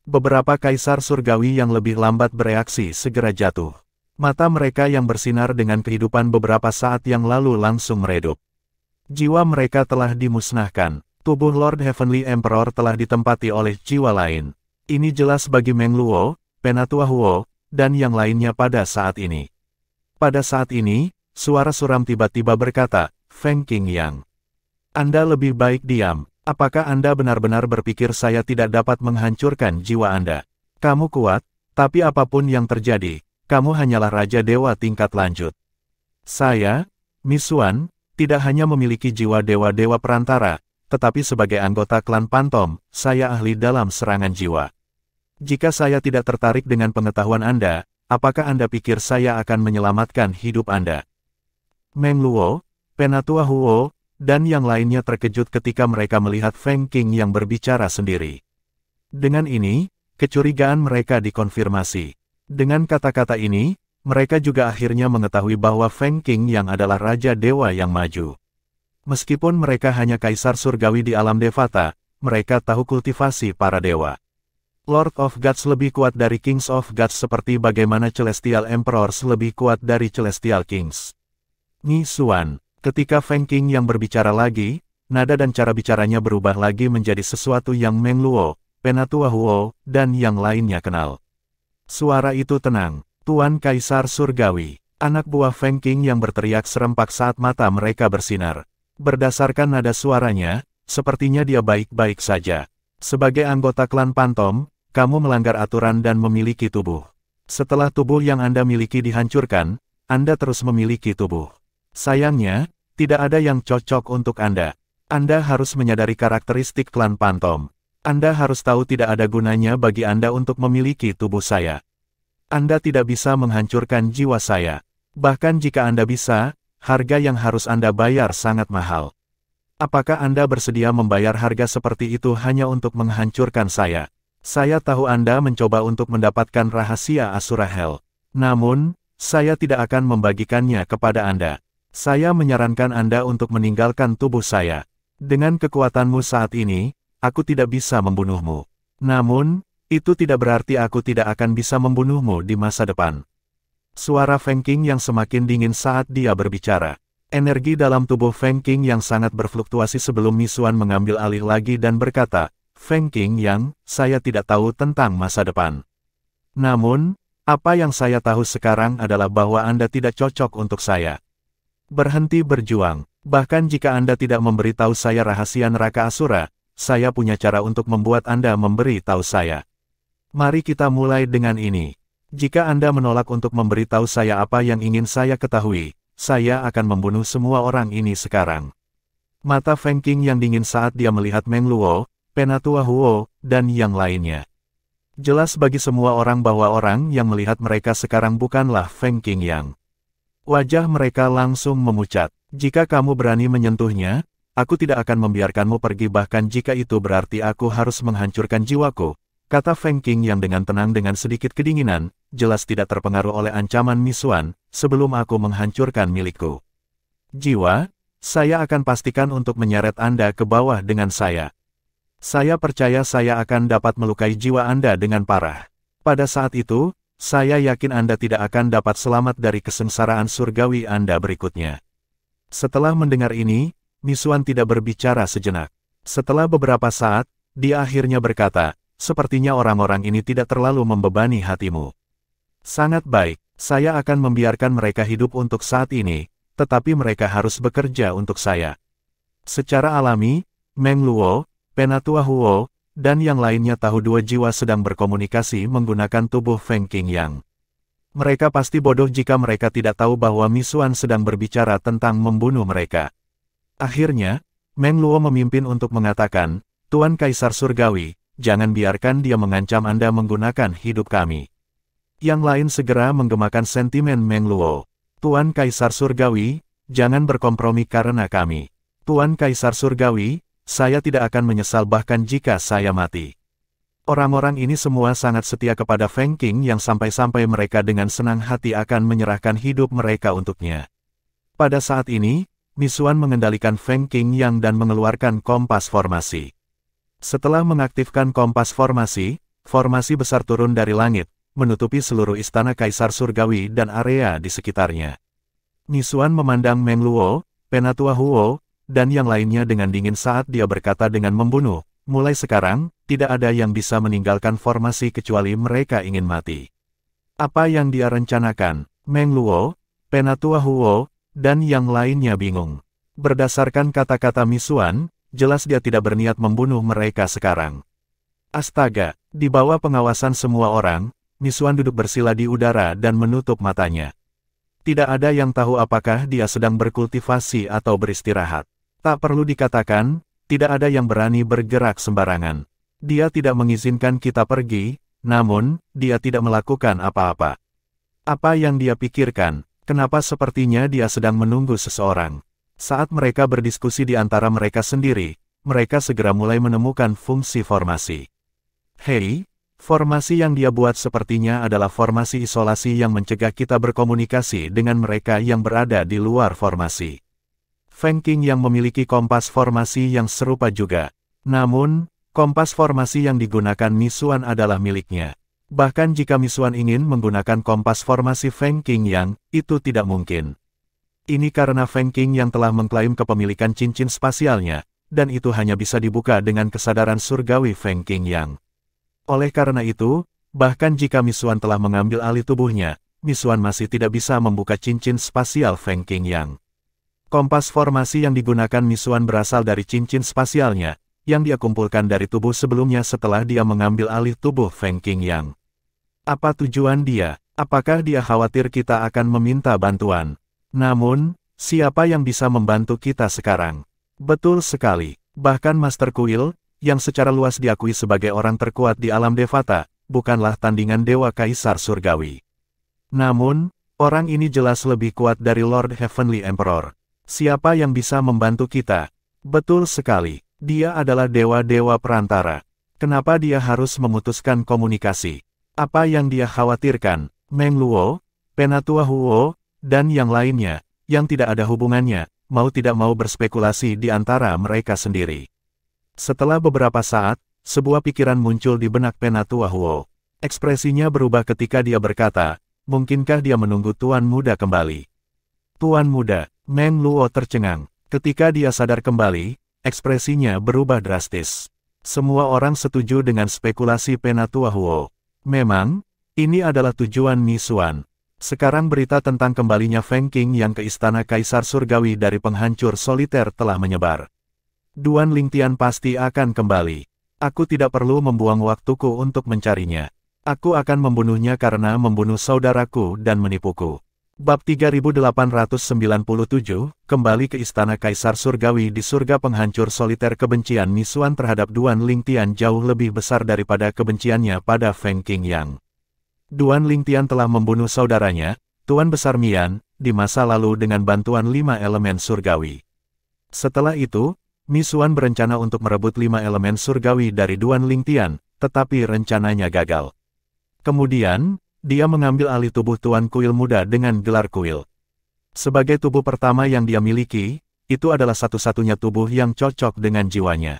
Beberapa kaisar surgawi yang lebih lambat bereaksi segera jatuh. Mata mereka yang bersinar dengan kehidupan beberapa saat yang lalu langsung meredup. Jiwa mereka telah dimusnahkan. Tubuh Lord Heavenly Emperor telah ditempati oleh jiwa lain. Ini jelas bagi Meng Luo, Penatua Huo, dan yang lainnya pada saat ini. Pada saat ini, suara suram tiba-tiba berkata, Feng Qingyang. Anda lebih baik diam. Apakah Anda benar-benar berpikir saya tidak dapat menghancurkan jiwa Anda? Kamu kuat, tapi apapun yang terjadi, kamu hanyalah Raja Dewa tingkat lanjut. Saya, Misuan, tidak hanya memiliki jiwa dewa-dewa perantara, tetapi sebagai anggota klan Pantom, saya ahli dalam serangan jiwa. Jika saya tidak tertarik dengan pengetahuan Anda, apakah Anda pikir saya akan menyelamatkan hidup Anda? Meng Luo, Penatua Huo, dan yang lainnya terkejut ketika mereka melihat Feng Qing yang berbicara sendiri. Dengan ini, kecurigaan mereka dikonfirmasi. Dengan kata-kata ini, mereka juga akhirnya mengetahui bahwa Feng Qing yang adalah Raja Dewa yang maju. Meskipun mereka hanya kaisar surgawi di alam Devata, mereka tahu kultivasi para dewa. Lord of Gods lebih kuat dari Kings of Gods seperti bagaimana Celestial Emperors lebih kuat dari Celestial Kings. Ni Xuan, ketika Feng Qing yang berbicara lagi, nada dan cara bicaranya berubah lagi menjadi sesuatu yang Meng Luo, Penatua Huo, dan yang lainnya kenal. Suara itu tenang, Tuan Kaisar Surgawi, anak buah Feng Qing yang berteriak serempak saat mata mereka bersinar. Berdasarkan nada suaranya, sepertinya dia baik-baik saja. Sebagai anggota klan Pantom, kamu melanggar aturan dan memiliki tubuh. Setelah tubuh yang Anda miliki dihancurkan, Anda terus memiliki tubuh. Sayangnya, tidak ada yang cocok untuk Anda. Anda harus menyadari karakteristik klan Pantom. Anda harus tahu tidak ada gunanya bagi Anda untuk memiliki tubuh saya. Anda tidak bisa menghancurkan jiwa saya. Bahkan jika Anda bisa, harga yang harus Anda bayar sangat mahal. Apakah Anda bersedia membayar harga seperti itu hanya untuk menghancurkan saya? Saya tahu Anda mencoba untuk mendapatkan rahasia Asura Hell. Namun, saya tidak akan membagikannya kepada Anda. Saya menyarankan Anda untuk meninggalkan tubuh saya. Dengan kekuatanmu saat ini, aku tidak bisa membunuhmu. Namun, itu tidak berarti aku tidak akan bisa membunuhmu di masa depan. Suara Feng Qing yang semakin dingin saat dia berbicara. Energi dalam tubuh Feng Qing yang sangat berfluktuasi sebelum Mi Xuan mengambil alih lagi dan berkata, Feng Qing yang, saya tidak tahu tentang masa depan. Namun, apa yang saya tahu sekarang adalah bahwa Anda tidak cocok untuk saya. Berhenti berjuang, bahkan jika Anda tidak memberitahu saya rahasia neraka Asura, saya punya cara untuk membuat Anda memberitahu saya. Mari kita mulai dengan ini. Jika Anda menolak untuk memberitahu saya apa yang ingin saya ketahui, saya akan membunuh semua orang ini sekarang. Mata Feng Qing yang dingin saat dia melihat Meng Luo, Penatua Huo, dan yang lainnya. Jelas bagi semua orang bahwa orang yang melihat mereka sekarang bukanlah Feng Qing yang. Wajah mereka langsung memucat. Jika kamu berani menyentuhnya, aku tidak akan membiarkanmu pergi bahkan jika itu berarti aku harus menghancurkan jiwaku, kata Feng Qing yang dengan tenang dengan sedikit kedinginan, jelas tidak terpengaruh oleh ancaman Mi Xuan, sebelum aku menghancurkan milikku. Jiwa, saya akan pastikan untuk menyeret Anda ke bawah dengan saya. Saya percaya saya akan dapat melukai jiwa Anda dengan parah. Pada saat itu, saya yakin Anda tidak akan dapat selamat dari kesengsaraan surgawi Anda berikutnya. Setelah mendengar ini, Mi Xuan tidak berbicara sejenak. Setelah beberapa saat, dia akhirnya berkata, sepertinya orang-orang ini tidak terlalu membebani hatimu. Sangat baik, saya akan membiarkan mereka hidup untuk saat ini, tetapi mereka harus bekerja untuk saya. Secara alami, Meng Luo, Penatua Huo, dan yang lainnya tahu dua jiwa sedang berkomunikasi menggunakan tubuh Feng Qing yang. Mereka pasti bodoh jika mereka tidak tahu bahwa Mi Xuan sedang berbicara tentang membunuh mereka. Akhirnya, Meng Luo memimpin untuk mengatakan, Tuan Kaisar Surgawi, jangan biarkan dia mengancam Anda menggunakan hidup kami. Yang lain segera menggemakan sentimen Meng Luo. Tuan Kaisar Surgawi, jangan berkompromi karena kami. Tuan Kaisar Surgawi, saya tidak akan menyesal bahkan jika saya mati. Orang-orang ini semua sangat setia kepada Feng Qing yang sampai-sampai mereka dengan senang hati akan menyerahkan hidup mereka untuknya. Pada saat ini, Mi Xuan mengendalikan Feng Qing yang dan mengeluarkan kompas formasi. Setelah mengaktifkan kompas formasi, formasi besar turun dari langit, menutupi seluruh istana Kaisar Surgawi dan area di sekitarnya. Mi Xuan memandang Meng Luo, Penatua Huo, dan yang lainnya dengan dingin saat dia berkata dengan membunuh, mulai sekarang, tidak ada yang bisa meninggalkan formasi kecuali mereka ingin mati. Apa yang dia rencanakan? Meng Luo, Penatua Huo, dan yang lainnya bingung. Berdasarkan kata-kata Mi Xuan, jelas dia tidak berniat membunuh mereka sekarang. Astaga, di bawah pengawasan semua orang, Mi Xuan duduk bersila di udara dan menutup matanya. Tidak ada yang tahu apakah dia sedang berkultivasi atau beristirahat. Tak perlu dikatakan, tidak ada yang berani bergerak sembarangan. Dia tidak mengizinkan kita pergi, namun, dia tidak melakukan apa-apa. Apa yang dia pikirkan? Kenapa sepertinya dia sedang menunggu seseorang? Saat mereka berdiskusi di antara mereka sendiri, mereka segera mulai menemukan fungsi formasi. Hei, formasi yang dia buat sepertinya adalah formasi isolasi yang mencegah kita berkomunikasi dengan mereka yang berada di luar formasi. Feng Qing yang memiliki kompas formasi yang serupa juga. Namun, kompas formasi yang digunakan Misuan adalah miliknya. Bahkan jika Misuan ingin menggunakan kompas formasi Feng Qing yang, itu tidak mungkin. Ini karena Feng Qing yang telah mengklaim kepemilikan cincin spasialnya, dan itu hanya bisa dibuka dengan kesadaran surgawi Feng Qing yang. Oleh karena itu, bahkan jika Misuan telah mengambil alih tubuhnya, Misuan masih tidak bisa membuka cincin spasial Feng Qing yang. Kompas formasi yang digunakan Misuan berasal dari cincin spasialnya, yang dia kumpulkan dari tubuh sebelumnya setelah dia mengambil alih tubuh Feng Qing yang. Apa tujuan dia? Apakah dia khawatir kita akan meminta bantuan? Namun, siapa yang bisa membantu kita sekarang? Betul sekali. Bahkan Master Kuil, yang secara luas diakui sebagai orang terkuat di alam Devata, bukanlah tandingan Dewa Kaisar Surgawi. Namun, orang ini jelas lebih kuat dari Lord Heavenly Emperor. Siapa yang bisa membantu kita? Betul sekali. Dia adalah dewa-dewa perantara. Kenapa dia harus memutuskan komunikasi? Apa yang dia khawatirkan? Meng Luo, Penatua Huo, dan yang lainnya, yang tidak ada hubungannya, mau tidak mau berspekulasi di antara mereka sendiri. Setelah beberapa saat, sebuah pikiran muncul di benak Penatua Huo. Ekspresinya berubah ketika dia berkata, mungkinkah dia menunggu Tuan Muda kembali? Tuan Muda, Meng Luo tercengang. Ketika dia sadar kembali, ekspresinya berubah drastis. Semua orang setuju dengan spekulasi Penatua Huo. Memang, ini adalah tujuan Misuan. Sekarang berita tentang kembalinya Feng Qing yang ke Istana Kaisar Surgawi dari penghancur soliter telah menyebar. Duan Lingtian pasti akan kembali. Aku tidak perlu membuang waktuku untuk mencarinya. Aku akan membunuhnya karena membunuh saudaraku dan menipuku. Bab 3897, kembali ke Istana Kaisar Surgawi di surga penghancur soliter. Kebencian Misuan terhadap Duan Lingtian jauh lebih besar daripada kebenciannya pada Feng Qing yang. Duan Lingtian telah membunuh saudaranya, Tuan Besar Mian, di masa lalu dengan bantuan 5 elemen surgawi. Setelah itu, Misuan berencana untuk merebut 5 elemen surgawi dari Duan Lingtian, tetapi rencananya gagal. Kemudian, dia mengambil alih tubuh Tuan Kuil Muda dengan gelar Kuil. Sebagai tubuh pertama yang dia miliki, itu adalah satu-satunya tubuh yang cocok dengan jiwanya.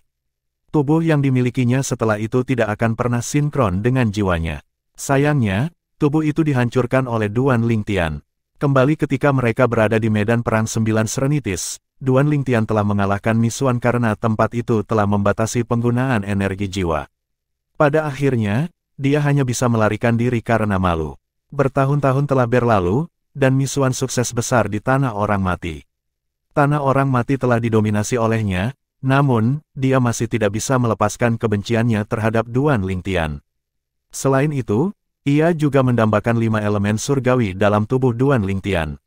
Tubuh yang dimilikinya setelah itu tidak akan pernah sinkron dengan jiwanya. Sayangnya, tubuh itu dihancurkan oleh Duan Lingtian. Kembali ketika mereka berada di medan perang 9 Serenitis, Duan Lingtian telah mengalahkan Misuan karena tempat itu telah membatasi penggunaan energi jiwa. Pada akhirnya, dia hanya bisa melarikan diri karena malu. Bertahun-tahun telah berlalu, dan Misuan sukses besar di Tanah Orang Mati. Tanah Orang Mati telah didominasi olehnya, namun, dia masih tidak bisa melepaskan kebenciannya terhadap Duan Lingtian. Selain itu, ia juga mendambakan 5 elemen surgawi dalam tubuh Duan Lingtian.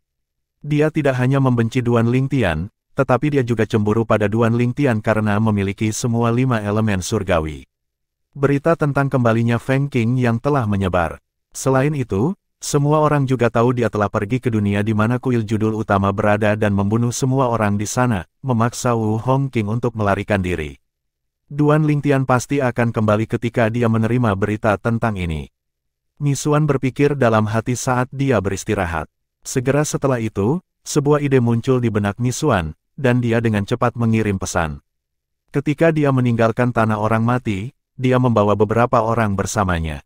Dia tidak hanya membenci Duan Lingtian, tetapi dia juga cemburu pada Duan Lingtian karena memiliki semua 5 elemen surgawi. Berita tentang kembalinya Feng Qing yang telah menyebar. Selain itu, semua orang juga tahu dia telah pergi ke dunia di mana kuil judul utama berada dan membunuh semua orang di sana, memaksa Wu Hongqing untuk melarikan diri. Duan Lingtian pasti akan kembali ketika dia menerima berita tentang ini. Misuan berpikir dalam hati saat dia beristirahat. Segera setelah itu, sebuah ide muncul di benak Misuan, dan dia dengan cepat mengirim pesan. Ketika dia meninggalkan Tanah Orang Mati, dia membawa beberapa orang bersamanya.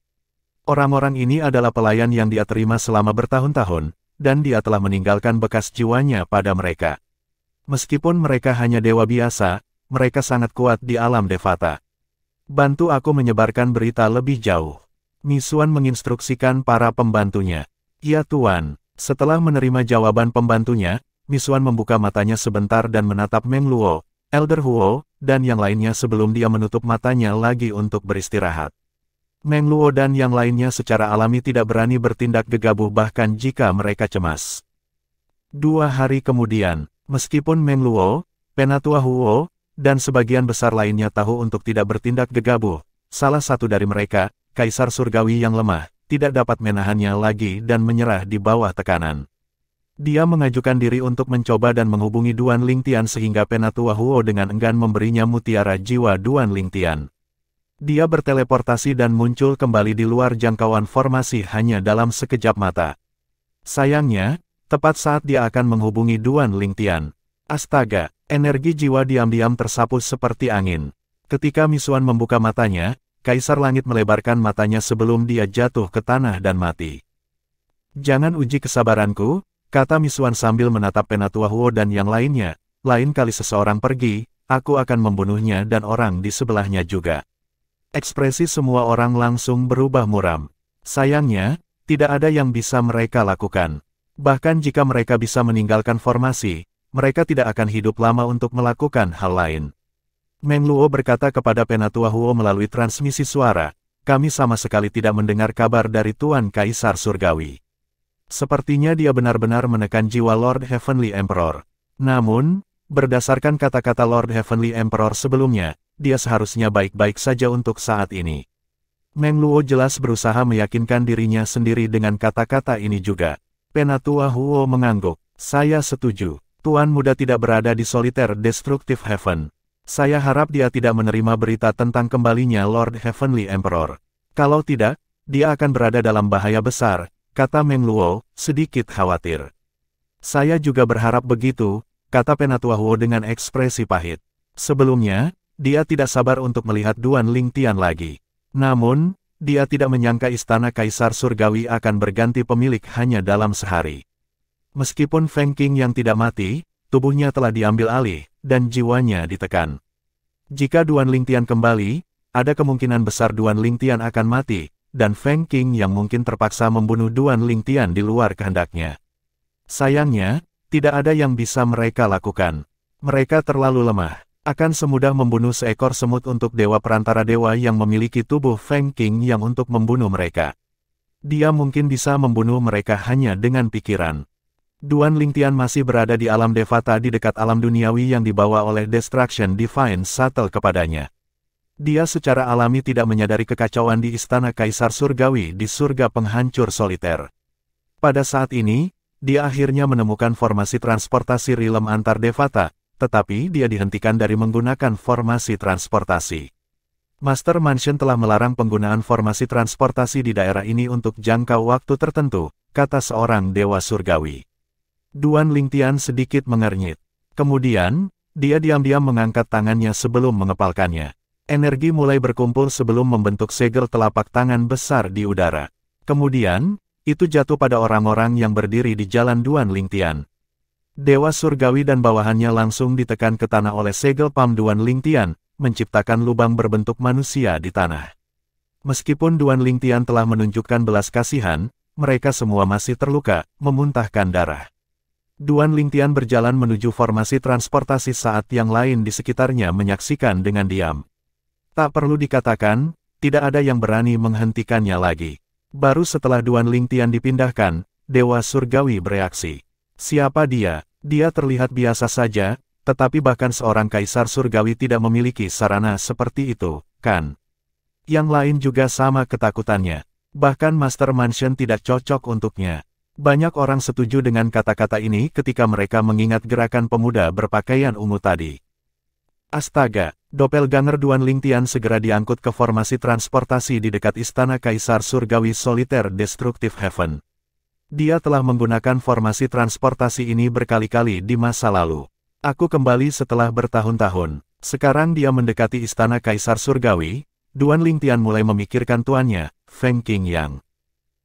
Orang-orang ini adalah pelayan yang dia terima selama bertahun-tahun, dan dia telah meninggalkan bekas jiwanya pada mereka. Meskipun mereka hanya dewa biasa, mereka sangat kuat di alam Devata. Bantu aku menyebarkan berita lebih jauh. Misuan menginstruksikan para pembantunya. Ya Tuan. Setelah menerima jawaban pembantunya, Misuan membuka matanya sebentar dan menatap Meng Luo, Elder Huo, dan yang lainnya sebelum dia menutup matanya lagi untuk beristirahat. Meng Luo dan yang lainnya secara alami tidak berani bertindak gegabah bahkan jika mereka cemas. 2 hari kemudian, meskipun Meng Luo, Penatua Huo, dan sebagian besar lainnya tahu untuk tidak bertindak gegabah, salah satu dari mereka, Kaisar Surgawi yang lemah, tidak dapat menahannya lagi dan menyerah di bawah tekanan. Dia mengajukan diri untuk mencoba dan menghubungi Duan Lingtian sehingga Penatua Huo dengan enggan memberinya mutiara jiwa Duan Lingtian. Dia berteleportasi dan muncul kembali di luar jangkauan formasi hanya dalam sekejap mata. Sayangnya, tepat saat dia akan menghubungi Duan Lingtian. Astaga, energi jiwa diam-diam tersapu seperti angin. Ketika Misuan membuka matanya, Kaisar Langit melebarkan matanya sebelum dia jatuh ke tanah dan mati. Jangan uji kesabaranku, kata Misuan sambil menatap Penatua Huo dan yang lainnya. Lain kali seseorang pergi, aku akan membunuhnya dan orang di sebelahnya juga. Ekspresi semua orang langsung berubah muram. Sayangnya, tidak ada yang bisa mereka lakukan. Bahkan jika mereka bisa meninggalkan formasi, mereka tidak akan hidup lama untuk melakukan hal lain. Meng Luo berkata kepada Penatua Huo melalui transmisi suara, kami sama sekali tidak mendengar kabar dari Tuan Kaisar Surgawi. Sepertinya dia benar-benar menekan jiwa Lord Heavenly Emperor. Namun, berdasarkan kata-kata Lord Heavenly Emperor sebelumnya, dia seharusnya baik-baik saja untuk saat ini. Meng Luo jelas berusaha meyakinkan dirinya sendiri dengan kata-kata ini juga. Penatua Huo mengangguk. Saya setuju. Tuan Muda tidak berada di Solitaire Destructive Heaven. Saya harap dia tidak menerima berita tentang kembalinya Lord Heavenly Emperor. Kalau tidak, dia akan berada dalam bahaya besar, kata Meng Luo, sedikit khawatir. Saya juga berharap begitu, kata Penatua Huo dengan ekspresi pahit. Sebelumnya, dia tidak sabar untuk melihat Duan Lingtian lagi. Namun, dia tidak menyangka Istana Kaisar Surgawi akan berganti pemilik hanya dalam sehari. Meskipun Feng Qing yang tidak mati, tubuhnya telah diambil alih, dan jiwanya ditekan. Jika Duan Lingtian kembali, ada kemungkinan besar Duan Lingtian akan mati, dan Feng Qing yang mungkin terpaksa membunuh Duan Lingtian di luar kehendaknya. Sayangnya, tidak ada yang bisa mereka lakukan. Mereka terlalu lemah. Akan semudah membunuh seekor semut untuk dewa perantara dewa yang memiliki tubuh Feng Qing yang untuk membunuh mereka. Dia mungkin bisa membunuh mereka hanya dengan pikiran. Duan Lingtian masih berada di alam Devata di dekat alam duniawi yang dibawa oleh Destruction Divine Shuttle kepadanya. Dia secara alami tidak menyadari kekacauan di Istana Kaisar Surgawi di surga penghancur soliter. Pada saat ini, dia akhirnya menemukan formasi transportasi rilem antar Devata, tetapi dia dihentikan dari menggunakan formasi transportasi. Master Mansion telah melarang penggunaan formasi transportasi di daerah ini untuk jangka waktu tertentu, kata seorang dewa surgawi. Duan Lingtian sedikit mengernyit. Kemudian, dia diam-diam mengangkat tangannya sebelum mengepalkannya. Energi mulai berkumpul sebelum membentuk segel telapak tangan besar di udara. Kemudian, itu jatuh pada orang-orang yang berdiri di jalan Duan Lingtian. Dewa surgawi dan bawahannya langsung ditekan ke tanah oleh segel pam Duan Lingtian, menciptakan lubang berbentuk manusia di tanah. Meskipun Duan Lingtian telah menunjukkan belas kasihan, mereka semua masih terluka, memuntahkan darah. Duan Lingtian berjalan menuju formasi transportasi saat yang lain di sekitarnya menyaksikan dengan diam. Tak perlu dikatakan, tidak ada yang berani menghentikannya lagi. Baru setelah Duan Lingtian dipindahkan, Dewa Surgawi bereaksi. Siapa dia? Dia terlihat biasa saja, tetapi bahkan seorang Kaisar Surgawi tidak memiliki sarana seperti itu, kan? Yang lain juga sama ketakutannya. Bahkan Master Mansion tidak cocok untuknya. Banyak orang setuju dengan kata-kata ini ketika mereka mengingat gerakan pemuda berpakaian ungu tadi. Astaga, Doppelganger Duan Lingtian segera diangkut ke formasi transportasi di dekat Istana Kaisar Surgawi Solitaire Destructive Heaven. Dia telah menggunakan formasi transportasi ini berkali-kali di masa lalu. Aku kembali setelah bertahun-tahun. Sekarang dia mendekati Istana Kaisar Surgawi, Duan Lingtian mulai memikirkan tuannya, Feng Qing Yang.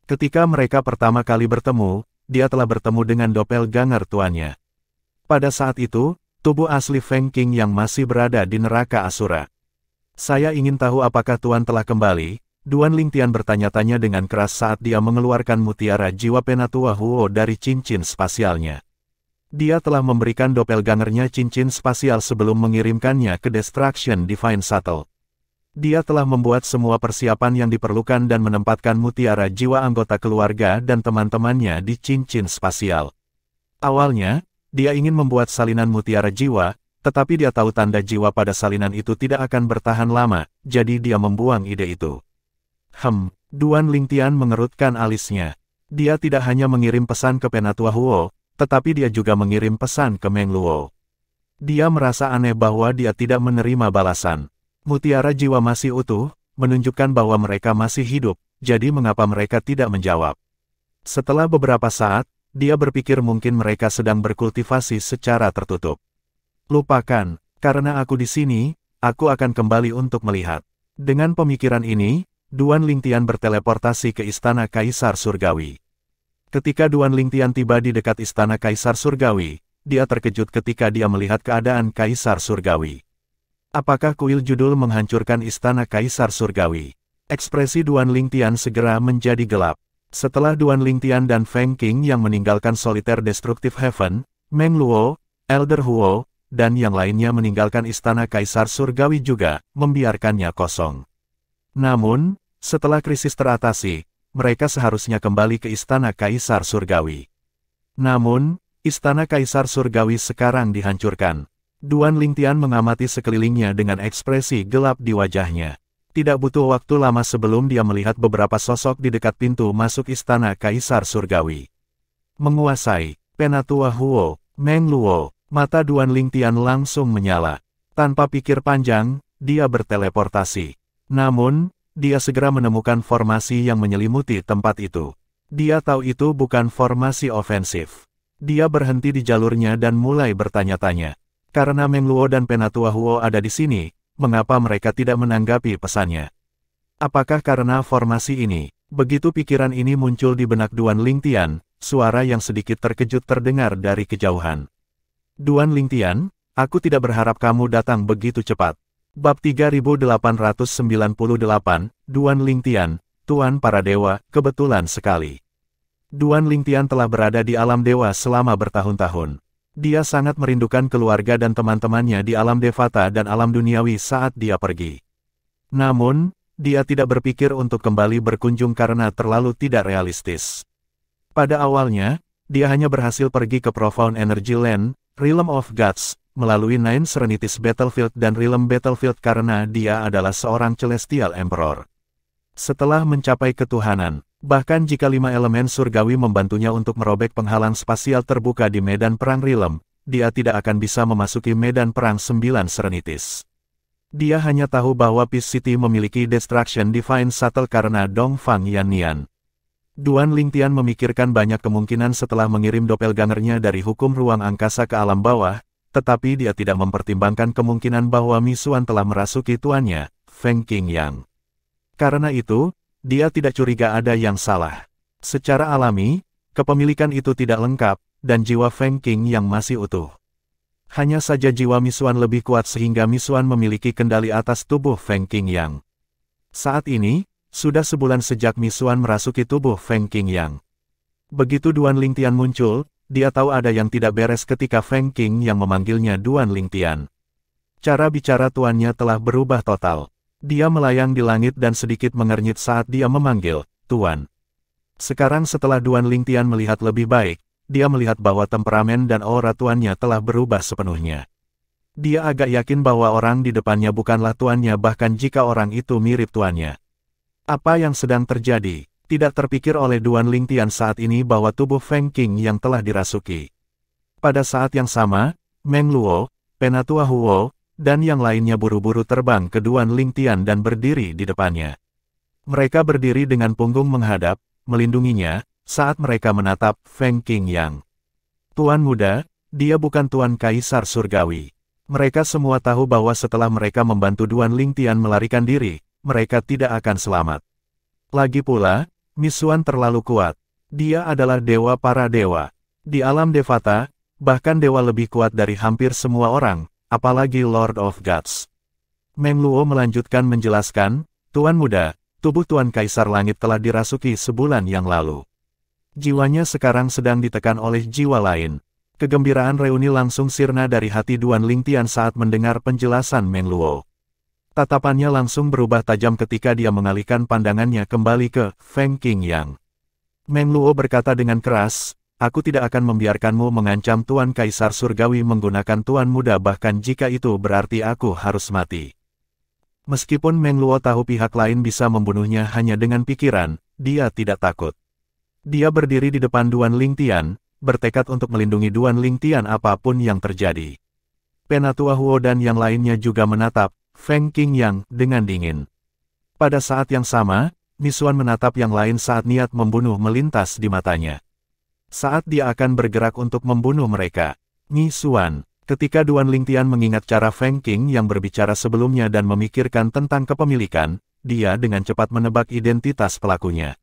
Ketika mereka pertama kali bertemu, dia telah bertemu dengan Doppelganger tuannya. Pada saat itu, tubuh asli Feng Qing yang masih berada di neraka Asura. Saya ingin tahu apakah Tuan telah kembali, Duan Lingtian bertanya-tanya dengan keras saat dia mengeluarkan mutiara jiwa Penatua Huo dari cincin spasialnya. Dia telah memberikan Doppelgangernya cincin spasial sebelum mengirimkannya ke Destruction Divine Shuttle. Dia telah membuat semua persiapan yang diperlukan dan menempatkan mutiara jiwa anggota keluarga dan teman-temannya di cincin spasial. Awalnya, dia ingin membuat salinan mutiara jiwa, tetapi dia tahu tanda jiwa pada salinan itu tidak akan bertahan lama, jadi dia membuang ide itu. Duan Lingtian mengerutkan alisnya. Dia tidak hanya mengirim pesan ke Penatua Huo, tetapi dia juga mengirim pesan ke Meng Luo. Dia merasa aneh bahwa dia tidak menerima balasan. Mutiara jiwa masih utuh, menunjukkan bahwa mereka masih hidup, jadi mengapa mereka tidak menjawab? Setelah beberapa saat, dia berpikir mungkin mereka sedang berkultivasi secara tertutup. Lupakan, karena aku di sini, aku akan kembali untuk melihat. Dengan pemikiran ini, Duan Lingtian berteleportasi ke Istana Kaisar Surgawi. Ketika Duan Lingtian tiba di dekat Istana Kaisar Surgawi, dia terkejut ketika dia melihat keadaan Kaisar Surgawi. Apakah kuil judul menghancurkan Istana Kaisar Surgawi? Ekspresi Duan Lingtian segera menjadi gelap. Setelah Duan Lingtian dan Feng Qing yang meninggalkan Solitaire Destructive Heaven, Meng Luo, Elder Huo, dan yang lainnya meninggalkan Istana Kaisar Surgawi juga, membiarkannya kosong. Namun, setelah krisis teratasi, mereka seharusnya kembali ke Istana Kaisar Surgawi. Namun, Istana Kaisar Surgawi sekarang dihancurkan. Duan Lingtian mengamati sekelilingnya dengan ekspresi gelap di wajahnya. Tidak butuh waktu lama sebelum dia melihat beberapa sosok di dekat pintu masuk Istana Kaisar Surgawi. Menguasai, Penatua Huo, Meng Luo, mata Duan Lingtian langsung menyala. Tanpa pikir panjang, dia berteleportasi. Namun, dia segera menemukan formasi yang menyelimuti tempat itu. Dia tahu itu bukan formasi ofensif. Dia berhenti di jalurnya dan mulai bertanya-tanya. Karena Meng Luo dan Penatua Huo ada di sini, mengapa mereka tidak menanggapi pesannya? Apakah karena formasi ini? Begitu pikiran ini muncul di benak Duan Lingtian, suara yang sedikit terkejut terdengar dari kejauhan. Duan Lingtian, aku tidak berharap kamu datang begitu cepat. Bab 3898, Duan Lingtian, Tuan para Dewa, kebetulan sekali. Duan Lingtian telah berada di alam dewa selama bertahun-tahun. Dia sangat merindukan keluarga dan teman-temannya di alam Devata dan alam duniawi saat dia pergi. Namun, dia tidak berpikir untuk kembali berkunjung karena terlalu tidak realistis. Pada awalnya, dia hanya berhasil pergi ke Profound Energy Land, Realm of Gods, melalui Nine Serenities Battlefield dan Realm Battlefield karena dia adalah seorang Celestial Emperor. Setelah mencapai ketuhanan, bahkan jika 5 elemen surgawi membantunya untuk merobek penghalang spasial terbuka di medan perang Realm, dia tidak akan bisa memasuki medan perang 9 Serenities. Dia hanya tahu bahwa Peace City memiliki Destruction Divine Shuttle karena Dongfang Yannian. Duan Lingtian memikirkan banyak kemungkinan setelah mengirim doppelgangernya dari hukum ruang angkasa ke alam bawah, tetapi dia tidak mempertimbangkan kemungkinan bahwa Misuan telah merasuki tuannya, Feng Qingyang. Karena itu, dia tidak curiga ada yang salah. Secara alami, kepemilikan itu tidak lengkap, dan jiwa Feng Qingyang masih utuh. Hanya saja jiwa Misuan lebih kuat sehingga Misuan memiliki kendali atas tubuh Feng Qingyang. Saat ini, sudah sebulan sejak Misuan merasuki tubuh Feng Qingyang. Begitu Duan Lingtian muncul, dia tahu ada yang tidak beres ketika Feng Qingyang memanggilnya Duan Lingtian. Cara bicara tuannya telah berubah total. Dia melayang di langit dan sedikit mengernyit saat dia memanggil, Tuan. Sekarang setelah Duan Lingtian melihat lebih baik, dia melihat bahwa temperamen dan aura tuannya telah berubah sepenuhnya. Dia agak yakin bahwa orang di depannya bukanlah tuannya bahkan jika orang itu mirip tuannya. Apa yang sedang terjadi? Tidak terpikir oleh Duan Lingtian saat ini bahwa tubuh Feng Qingyang telah dirasuki. Pada saat yang sama, Meng Luo, Penatua Huo, dan yang lainnya buru-buru terbang ke Duan Lingtian dan berdiri di depannya. Mereka berdiri dengan punggung menghadap, melindunginya, saat mereka menatap Feng Qingyang. Tuan muda, dia bukan Tuan Kaisar Surgawi. Mereka semua tahu bahwa setelah mereka membantu Duan Lingtian melarikan diri, mereka tidak akan selamat. Lagi pula, Misuan terlalu kuat. Dia adalah dewa para dewa. Di alam Devata, bahkan dewa lebih kuat dari hampir semua orang, apalagi Lord of Gods. Meng Luo melanjutkan menjelaskan, Tuan muda, tubuh Tuan Kaisar Langit telah dirasuki sebulan yang lalu. Jiwanya sekarang sedang ditekan oleh jiwa lain. Kegembiraan reuni langsung sirna dari hati Duan Lingtian saat mendengar penjelasan Meng Luo. Tatapannya langsung berubah tajam ketika dia mengalihkan pandangannya kembali ke Feng Qingyang. Meng Luo berkata dengan keras, aku tidak akan membiarkanmu mengancam Tuan Kaisar Surgawi menggunakan Tuan muda bahkan jika itu berarti aku harus mati. Meskipun Meng Luo tahu pihak lain bisa membunuhnya hanya dengan pikiran, dia tidak takut. Dia berdiri di depan Duan Lingtian, bertekad untuk melindungi Duan Lingtian apapun yang terjadi. Penatua Huo dan yang lainnya juga menatap Feng Qingyang dengan dingin. Pada saat yang sama, Misuan menatap yang lain saat niat membunuh melintas di matanya. Saat dia akan bergerak untuk membunuh mereka, Misuan, ketika Duan Lingtian mengingat cara Feng Qing yang berbicara sebelumnya dan memikirkan tentang kepemilikan, dia dengan cepat menebak identitas pelakunya.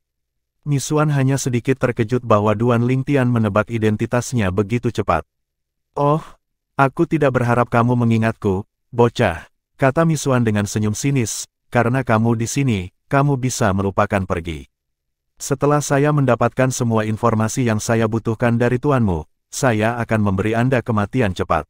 Misuan hanya sedikit terkejut bahwa Duan Lingtian menebak identitasnya begitu cepat. "Oh, aku tidak berharap kamu mengingatku, bocah," kata Misuan dengan senyum sinis, "karena kamu di sini, kamu bisa melupakan pergi. Setelah saya mendapatkan semua informasi yang saya butuhkan dari tuanmu, saya akan memberi Anda kematian cepat.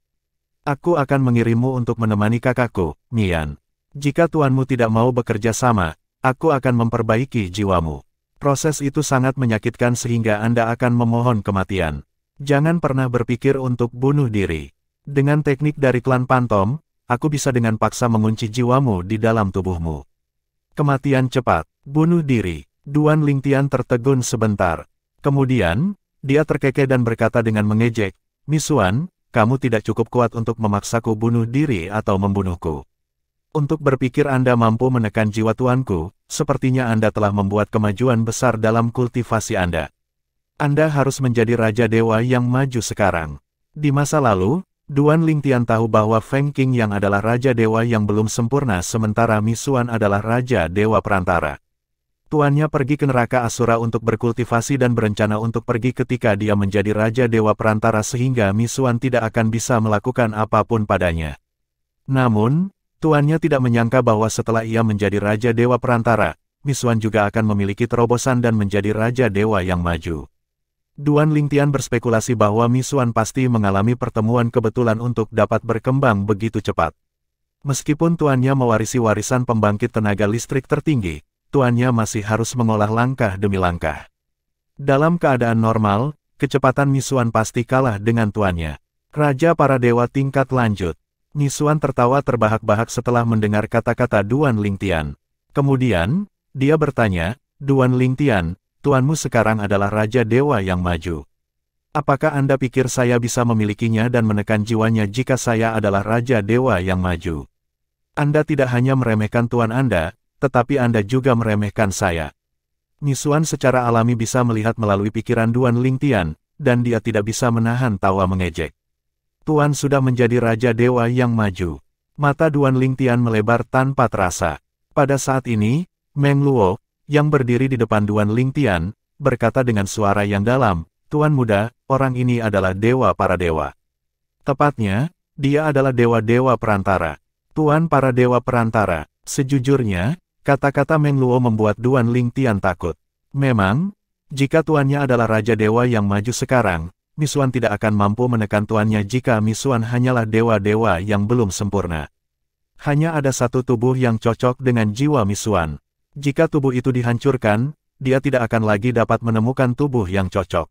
Aku akan mengirimmu untuk menemani kakakku, Mian. Jika tuanmu tidak mau bekerja sama, aku akan memperbaiki jiwamu. Proses itu sangat menyakitkan sehingga Anda akan memohon kematian. Jangan pernah berpikir untuk bunuh diri. Dengan teknik dari klan Pantom, aku bisa dengan paksa mengunci jiwamu di dalam tubuhmu. Kematian cepat, bunuh diri." Duan Lingtian tertegun sebentar. Kemudian, dia terkekeh dan berkata dengan mengejek, "Misuan, kamu tidak cukup kuat untuk memaksaku bunuh diri atau membunuhku. Untuk berpikir Anda mampu menekan jiwa tuanku, sepertinya Anda telah membuat kemajuan besar dalam kultivasi Anda. Anda harus menjadi Raja Dewa yang maju sekarang." Di masa lalu, Duan Lingtian tahu bahwa Feng Qingyang adalah Raja Dewa yang belum sempurna sementara Misuan adalah Raja Dewa Perantara. Tuannya pergi ke neraka Asura untuk berkultivasi dan berencana untuk pergi ketika dia menjadi Raja Dewa Perantara sehingga Misuan tidak akan bisa melakukan apapun padanya. Namun, tuannya tidak menyangka bahwa setelah ia menjadi Raja Dewa Perantara, Misuan juga akan memiliki terobosan dan menjadi Raja Dewa yang maju. Duan Lingtian berspekulasi bahwa Misuan pasti mengalami pertemuan kebetulan untuk dapat berkembang begitu cepat. Meskipun tuannya mewarisi warisan pembangkit tenaga listrik tertinggi, tuannya masih harus mengolah langkah demi langkah. Dalam keadaan normal, kecepatan Misuan pasti kalah dengan tuannya. Raja para dewa tingkat lanjut. Misuan tertawa terbahak-bahak setelah mendengar kata-kata Duan Lingtian. Kemudian, dia bertanya, "Duan Lingtian, tuanmu sekarang adalah Raja Dewa yang maju. Apakah Anda pikir saya bisa memilikinya dan menekan jiwanya jika saya adalah Raja Dewa yang maju? Anda tidak hanya meremehkan tuan Anda, tetapi Anda juga meremehkan saya." Misuan secara alami bisa melihat melalui pikiran Duan Lingtian, dan dia tidak bisa menahan tawa mengejek. Tuan sudah menjadi Raja Dewa yang maju. Mata Duan Lingtian melebar tanpa terasa. Pada saat ini, Meng Luo, yang berdiri di depan Duan Lingtian, berkata dengan suara yang dalam, "Tuan muda, orang ini adalah dewa para dewa. Tepatnya, dia adalah dewa-dewa perantara. Tuan para dewa perantara." Sejujurnya, kata-kata Meng Luo membuat Duan Lingtian takut. Memang, jika tuannya adalah Raja Dewa yang maju sekarang, Misuan tidak akan mampu menekan tuannya jika Misuan hanyalah dewa-dewa yang belum sempurna. Hanya ada satu tubuh yang cocok dengan jiwa Misuan. Jika tubuh itu dihancurkan, dia tidak akan lagi dapat menemukan tubuh yang cocok.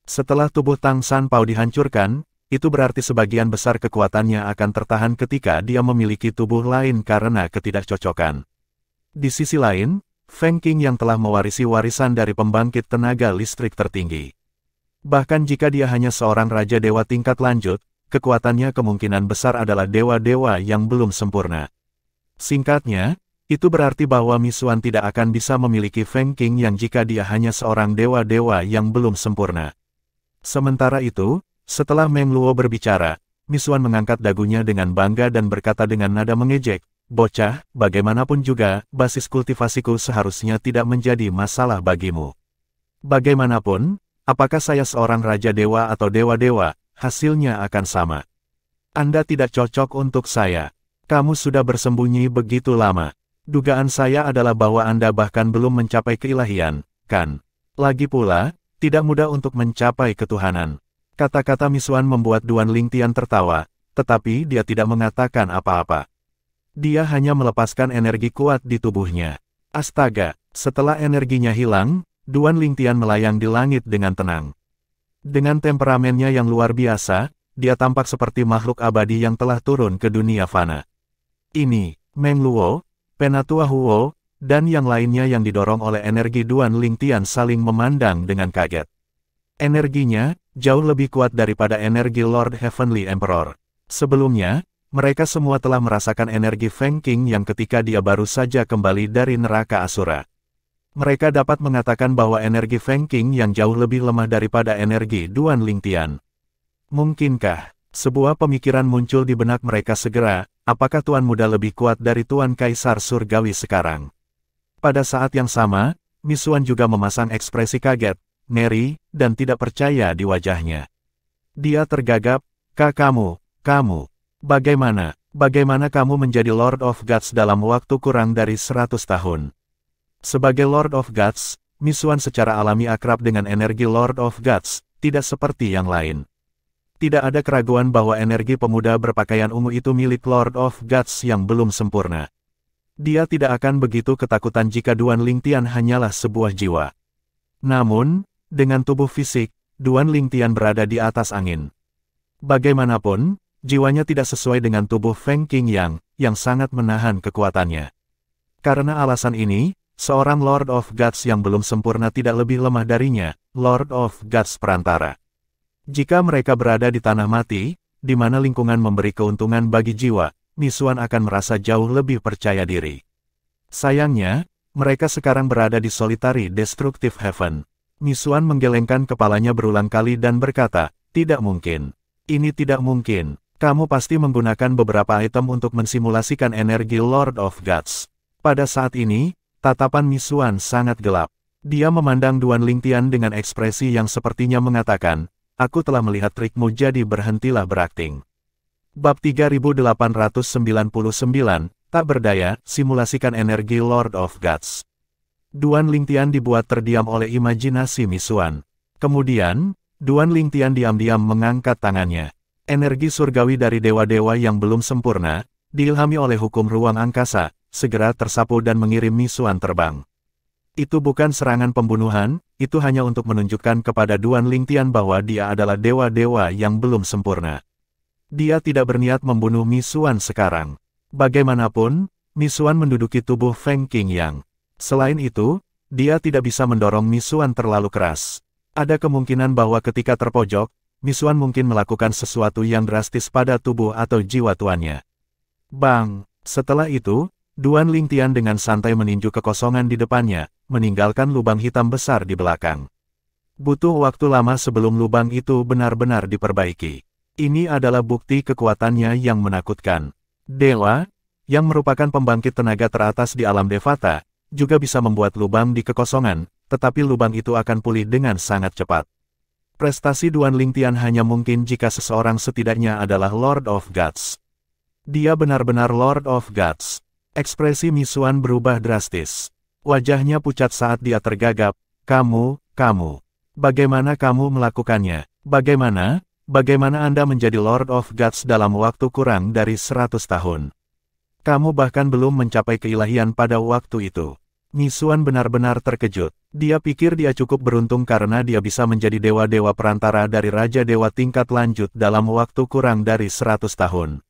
Setelah tubuh Tang San Pao dihancurkan, itu berarti sebagian besar kekuatannya akan tertahan ketika dia memiliki tubuh lain karena ketidakcocokan. Di sisi lain, Feng Qing yang telah mewarisi warisan dari pembangkit tenaga listrik tertinggi. Bahkan jika dia hanya seorang Raja Dewa tingkat lanjut, kekuatannya kemungkinan besar adalah dewa-dewa yang belum sempurna. Singkatnya, itu berarti bahwa Misuan tidak akan bisa memiliki Feng Qing yang jika dia hanya seorang dewa-dewa yang belum sempurna. Sementara itu, setelah Meng Luo berbicara, Misuan mengangkat dagunya dengan bangga dan berkata dengan nada mengejek, "Bocah, bagaimanapun juga, basis kultivasiku seharusnya tidak menjadi masalah bagimu. Bagaimanapun, apakah saya seorang Raja Dewa atau dewa-dewa, hasilnya akan sama. Anda tidak cocok untuk saya. Kamu sudah bersembunyi begitu lama. Dugaan saya adalah bahwa Anda bahkan belum mencapai keilahian, kan? Lagi pula, tidak mudah untuk mencapai ketuhanan." Kata-kata Misuan membuat Duan Lingtian tertawa, tetapi dia tidak mengatakan apa-apa. Dia hanya melepaskan energi kuat di tubuhnya. Astaga, setelah energinya hilang, Duan Lingtian melayang di langit dengan tenang. Dengan temperamennya yang luar biasa, dia tampak seperti makhluk abadi yang telah turun ke dunia fana. Ini, Meng Luo, Penatua Huo, dan yang lainnya yang didorong oleh energi Duan Lingtian saling memandang dengan kaget. Energinya jauh lebih kuat daripada energi Lord Heavenly Emperor. Sebelumnya, mereka semua telah merasakan energi Feng Qing yang ketika dia baru saja kembali dari neraka Asura. Mereka dapat mengatakan bahwa energi Feng Qing yang jauh lebih lemah daripada energi Duan Lingtian. Mungkinkah sebuah pemikiran muncul di benak mereka segera, apakah Tuan Muda lebih kuat dari Tuan Kaisar Surgawi sekarang? Pada saat yang sama, Misuan juga memasang ekspresi kaget, ngeri, dan tidak percaya di wajahnya. Dia tergagap, kamu, bagaimana kamu menjadi Lord of Gods dalam waktu kurang dari 100 tahun? Sebagai Lord of Gods, Misuan secara alami akrab dengan energi Lord of Gods, tidak seperti yang lain. Tidak ada keraguan bahwa energi pemuda berpakaian ungu itu milik Lord of Gods yang belum sempurna. Dia tidak akan begitu ketakutan jika Duan Lingtian hanyalah sebuah jiwa. Namun, dengan tubuh fisik, Duan Lingtian berada di atas angin. Bagaimanapun, jiwanya tidak sesuai dengan tubuh Feng Qing yang sangat menahan kekuatannya. Karena alasan ini, seorang Lord of Gods yang belum sempurna tidak lebih lemah darinya, Lord of Gods perantara. Jika mereka berada di tanah mati, di mana lingkungan memberi keuntungan bagi jiwa, Misuan akan merasa jauh lebih percaya diri. Sayangnya, mereka sekarang berada di Solitary Destructive Heaven. Misuan menggelengkan kepalanya berulang kali dan berkata, tidak mungkin. Ini tidak mungkin. Kamu pasti menggunakan beberapa item untuk mensimulasikan energi Lord of Gods. Pada saat ini, tatapan Misuan sangat gelap. Dia memandang Duan Lingtian dengan ekspresi yang sepertinya mengatakan, aku telah melihat trikmu jadi berhentilah berakting. Bab 3899, tak berdaya, simulasikan energi Lord of Gods. Duan Lingtian dibuat terdiam oleh imajinasi Misuan. Kemudian, Duan Lingtian diam-diam mengangkat tangannya. Energi surgawi dari dewa-dewa yang belum sempurna, diilhami oleh hukum ruang angkasa, segera tersapu dan mengirim Misuan terbang. Itu bukan serangan pembunuhan, itu hanya untuk menunjukkan kepada Duan Lingtian bahwa dia adalah dewa-dewa yang belum sempurna. Dia tidak berniat membunuh Misuan sekarang. Bagaimanapun, Misuan menduduki tubuh Feng Qing yang. Selain itu, dia tidak bisa mendorong Misuan terlalu keras. Ada kemungkinan bahwa ketika terpojok, Misuan mungkin melakukan sesuatu yang drastis pada tubuh atau jiwa tuannya. Bang! Setelah itu, Duan Lingtian dengan santai meninju kekosongan di depannya, meninggalkan lubang hitam besar di belakang. Butuh waktu lama sebelum lubang itu benar-benar diperbaiki. Ini adalah bukti kekuatannya yang menakutkan. Dewa, yang merupakan pembangkit tenaga teratas di alam Devata, juga bisa membuat lubang di kekosongan, tetapi lubang itu akan pulih dengan sangat cepat. Prestasi Duan Lingtian hanya mungkin jika seseorang setidaknya adalah Lord of Gods. Dia benar-benar Lord of Gods. Ekspresi Misuan berubah drastis. Wajahnya pucat saat dia tergagap. Kamu, bagaimana kamu melakukannya? Bagaimana Anda menjadi Lord of Gods dalam waktu kurang dari 100 tahun? Kamu bahkan belum mencapai keilahian pada waktu itu. Misuan benar-benar terkejut. Dia pikir dia cukup beruntung karena dia bisa menjadi dewa-dewa perantara dari Raja Dewa tingkat lanjut dalam waktu kurang dari 100 tahun.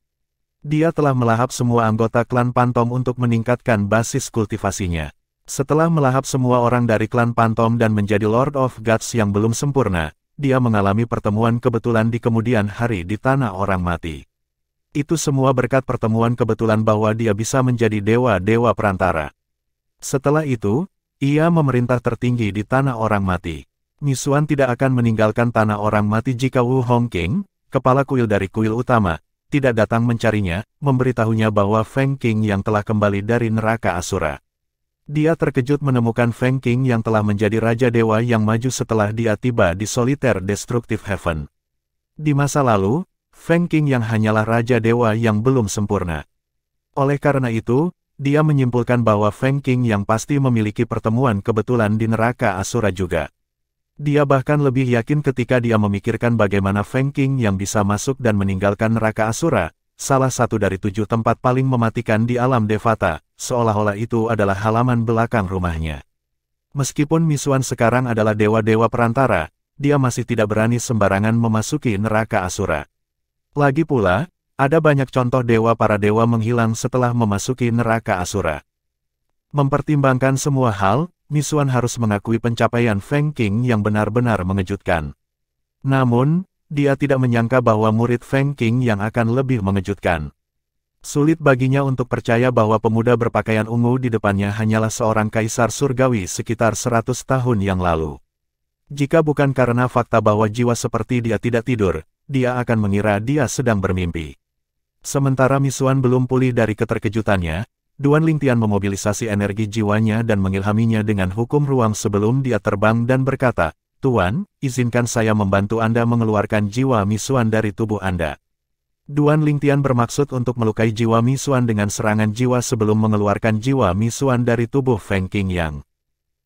Dia telah melahap semua anggota klan Pantom untuk meningkatkan basis kultivasinya. Setelah melahap semua orang dari klan Pantom dan menjadi Lord of Gods yang belum sempurna, dia mengalami pertemuan kebetulan di kemudian hari di tanah orang mati. Itu semua berkat pertemuan kebetulan bahwa dia bisa menjadi dewa-dewa perantara. Setelah itu, ia memerintah tertinggi di tanah orang mati. Misuan tidak akan meninggalkan tanah orang mati jika Wu Hongqing, kepala kuil dari kuil utama, tidak datang mencarinya, memberitahunya bahwa Feng Qing yang telah kembali dari neraka Asura. Dia terkejut menemukan Feng Qing yang telah menjadi Raja Dewa yang maju setelah dia tiba di Solitary Destructive Heaven. Di masa lalu, Feng Qing yang hanyalah Raja Dewa yang belum sempurna. Oleh karena itu, dia menyimpulkan bahwa Feng Qing yang pasti memiliki pertemuan kebetulan di neraka Asura juga. Dia bahkan lebih yakin ketika dia memikirkan bagaimana Feng Qing yang bisa masuk dan meninggalkan neraka Asura, salah satu dari 7 tempat paling mematikan di alam Devata, seolah-olah itu adalah halaman belakang rumahnya. Meskipun Misuan sekarang adalah dewa-dewa perantara, dia masih tidak berani sembarangan memasuki neraka Asura. Lagi pula, ada banyak contoh dewa para dewa menghilang setelah memasuki neraka Asura. Mempertimbangkan semua hal, Misuan harus mengakui pencapaian Feng Qing yang benar-benar mengejutkan. Namun, dia tidak menyangka bahwa murid Feng Qing yang akan lebih mengejutkan. Sulit baginya untuk percaya bahwa pemuda berpakaian ungu di depannya hanyalah seorang kaisar surgawi sekitar 100 tahun yang lalu. Jika bukan karena fakta bahwa jiwa seperti dia tidak tidur, dia akan mengira dia sedang bermimpi. Sementara Misuan belum pulih dari keterkejutannya, Duan Lingtian memobilisasi energi jiwanya dan mengilhaminya dengan hukum ruang sebelum dia terbang dan berkata, "Tuan, izinkan saya membantu Anda mengeluarkan jiwa Misuan dari tubuh Anda." Duan Lingtian bermaksud untuk melukai jiwa Misuan dengan serangan jiwa sebelum mengeluarkan jiwa Misuan dari tubuh Feng Qingyang.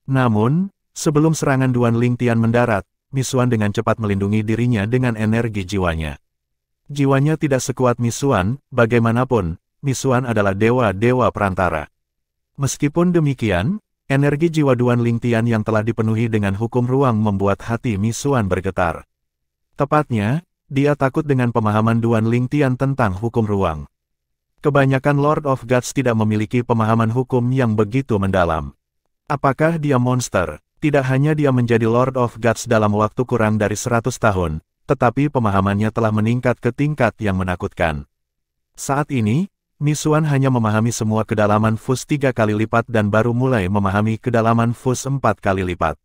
Namun, sebelum serangan Duan Lingtian mendarat, Misuan dengan cepat melindungi dirinya dengan energi jiwanya. Jiwanya tidak sekuat Misuan, bagaimanapun, Misuan adalah dewa-dewa perantara. Meskipun demikian, energi jiwa Duan Lingtian yang telah dipenuhi dengan hukum ruang membuat hati Misuan bergetar. Tepatnya, dia takut dengan pemahaman Duan Lingtian tentang hukum ruang. Kebanyakan Lord of Gods tidak memiliki pemahaman hukum yang begitu mendalam. Apakah dia monster? Tidak hanya dia menjadi Lord of Gods dalam waktu kurang dari 100 tahun, tetapi pemahamannya telah meningkat ke tingkat yang menakutkan. Saat ini, Misuan hanya memahami semua kedalaman Fus 3 kali lipat dan baru mulai memahami kedalaman Fus 4 kali lipat.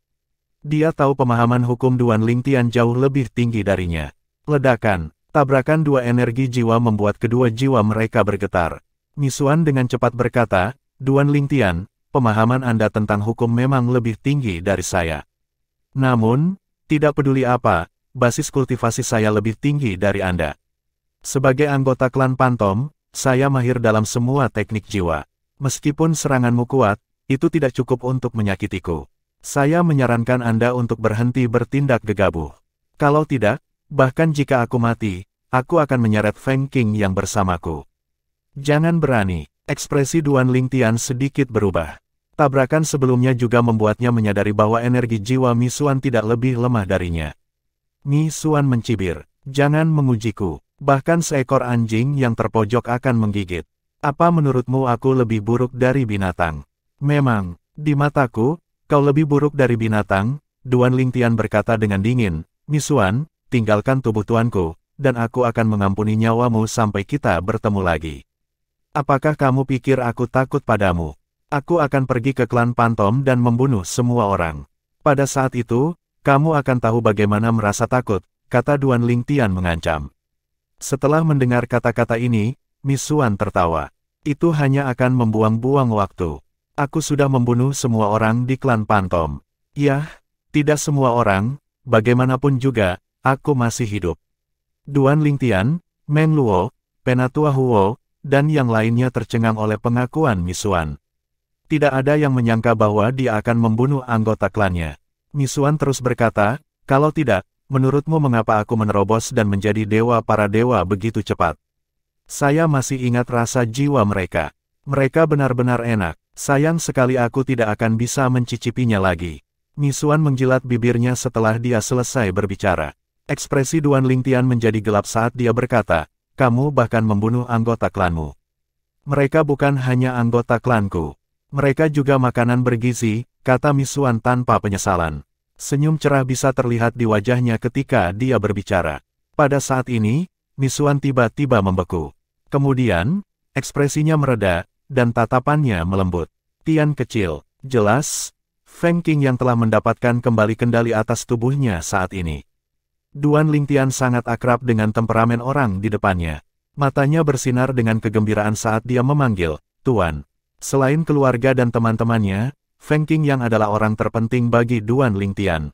Dia tahu pemahaman hukum Duan Lingtian jauh lebih tinggi darinya. Ledakan, tabrakan dua energi jiwa membuat kedua jiwa mereka bergetar. Misuan dengan cepat berkata, "Duan Lingtian, pemahaman Anda tentang hukum memang lebih tinggi dari saya. Namun, tidak peduli apa, basis kultivasi saya lebih tinggi dari Anda. Sebagai anggota klan Pantom, saya mahir dalam semua teknik jiwa. Meskipun seranganmu kuat, itu tidak cukup untuk menyakitiku. Saya menyarankan Anda untuk berhenti bertindak gegabah. Kalau tidak, bahkan jika aku mati, aku akan menyeret Feng Qing yang bersamaku. Jangan berani." Ekspresi Duan Lingtian sedikit berubah. Tabrakan sebelumnya juga membuatnya menyadari bahwa energi jiwa Misuan tidak lebih lemah darinya. Misuan mencibir, "Jangan mengujiku, bahkan seekor anjing yang terpojok akan menggigit. Apa menurutmu aku lebih buruk dari binatang?" "Memang, di mataku, kau lebih buruk dari binatang," Duan Lingtian berkata dengan dingin. "Misuan, tinggalkan tubuh tuanku, dan aku akan mengampuni nyawamu sampai kita bertemu lagi. Apakah kamu pikir aku takut padamu? Aku akan pergi ke klan Pantom dan membunuh semua orang. Pada saat itu, kamu akan tahu bagaimana merasa takut," kata Duan Lingtian mengancam. Setelah mendengar kata-kata ini, Misuan tertawa. "Itu hanya akan membuang-buang waktu. Aku sudah membunuh semua orang di klan Pantom." "Yah, tidak semua orang, bagaimanapun juga, aku masih hidup." Duan Lingtian, Meng Luo, Penatua Huo, dan yang lainnya tercengang oleh pengakuan Misuan. Tidak ada yang menyangka bahwa dia akan membunuh anggota klannya. Misuan terus berkata, "Kalau tidak, menurutmu mengapa aku menerobos dan menjadi dewa para dewa begitu cepat? Saya masih ingat rasa jiwa mereka. Mereka benar-benar enak. Sayang sekali aku tidak akan bisa mencicipinya lagi." Misuan menjilat bibirnya setelah dia selesai berbicara. Ekspresi Duan Lingtian menjadi gelap saat dia berkata, "Kamu bahkan membunuh anggota klanmu. Mereka bukan hanya anggota klanku. Mereka juga makanan bergizi," kata Misuan tanpa penyesalan. Senyum cerah bisa terlihat di wajahnya ketika dia berbicara. Pada saat ini, Misuan tiba-tiba membeku. Kemudian, ekspresinya mereda, dan tatapannya melembut. "Tian kecil, jelas, Feng Qing yang telah mendapatkan kembali kendali atas tubuhnya saat ini." Duan Lingtian sangat akrab dengan temperamen orang di depannya. Matanya bersinar dengan kegembiraan saat dia memanggil, "Tuan." Selain keluarga dan teman-temannya, Feng Qingyang adalah orang terpenting bagi Duan Lingtian.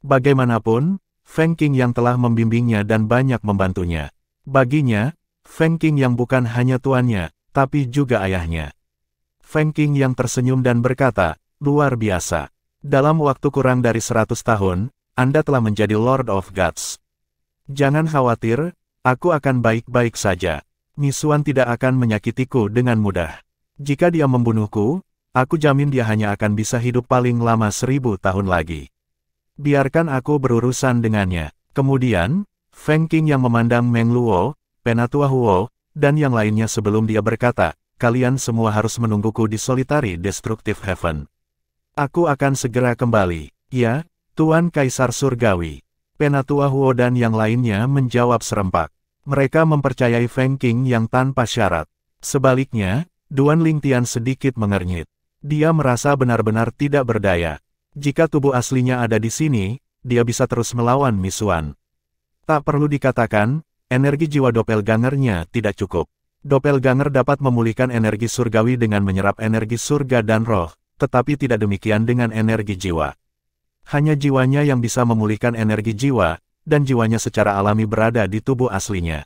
Bagaimanapun, Feng Qingyang telah membimbingnya dan banyak membantunya. Baginya, Feng Qingyang bukan hanya tuannya, tapi juga ayahnya. Feng Qingyang tersenyum dan berkata, "Luar biasa. Dalam waktu kurang dari 100 tahun, Anda telah menjadi Lord of Gods. Jangan khawatir, aku akan baik-baik saja. Misuan tidak akan menyakitiku dengan mudah. Jika dia membunuhku, aku jamin dia hanya akan bisa hidup paling lama 1000 tahun lagi. Biarkan aku berurusan dengannya." Kemudian, Feng Qingyang memandang Meng Luo, Penatua Huo, dan yang lainnya sebelum dia berkata, "Kalian semua harus menungguku di Solitary Destructive Heaven. Aku akan segera kembali." "Ya, Tuan Kaisar Surgawi." Penatua Huo dan yang lainnya menjawab serempak. Mereka mempercayai Feng Qing yang tanpa syarat. Sebaliknya, Duan Lingtian sedikit mengernyit. Dia merasa benar-benar tidak berdaya. Jika tubuh aslinya ada di sini, dia bisa terus melawan Misuan. Tak perlu dikatakan, energi jiwa doppelgangernya tidak cukup. Doppelganger dapat memulihkan energi surgawi dengan menyerap energi surga dan roh, tetapi tidak demikian dengan energi jiwa. Hanya jiwanya yang bisa memulihkan energi jiwa, dan jiwanya secara alami berada di tubuh aslinya.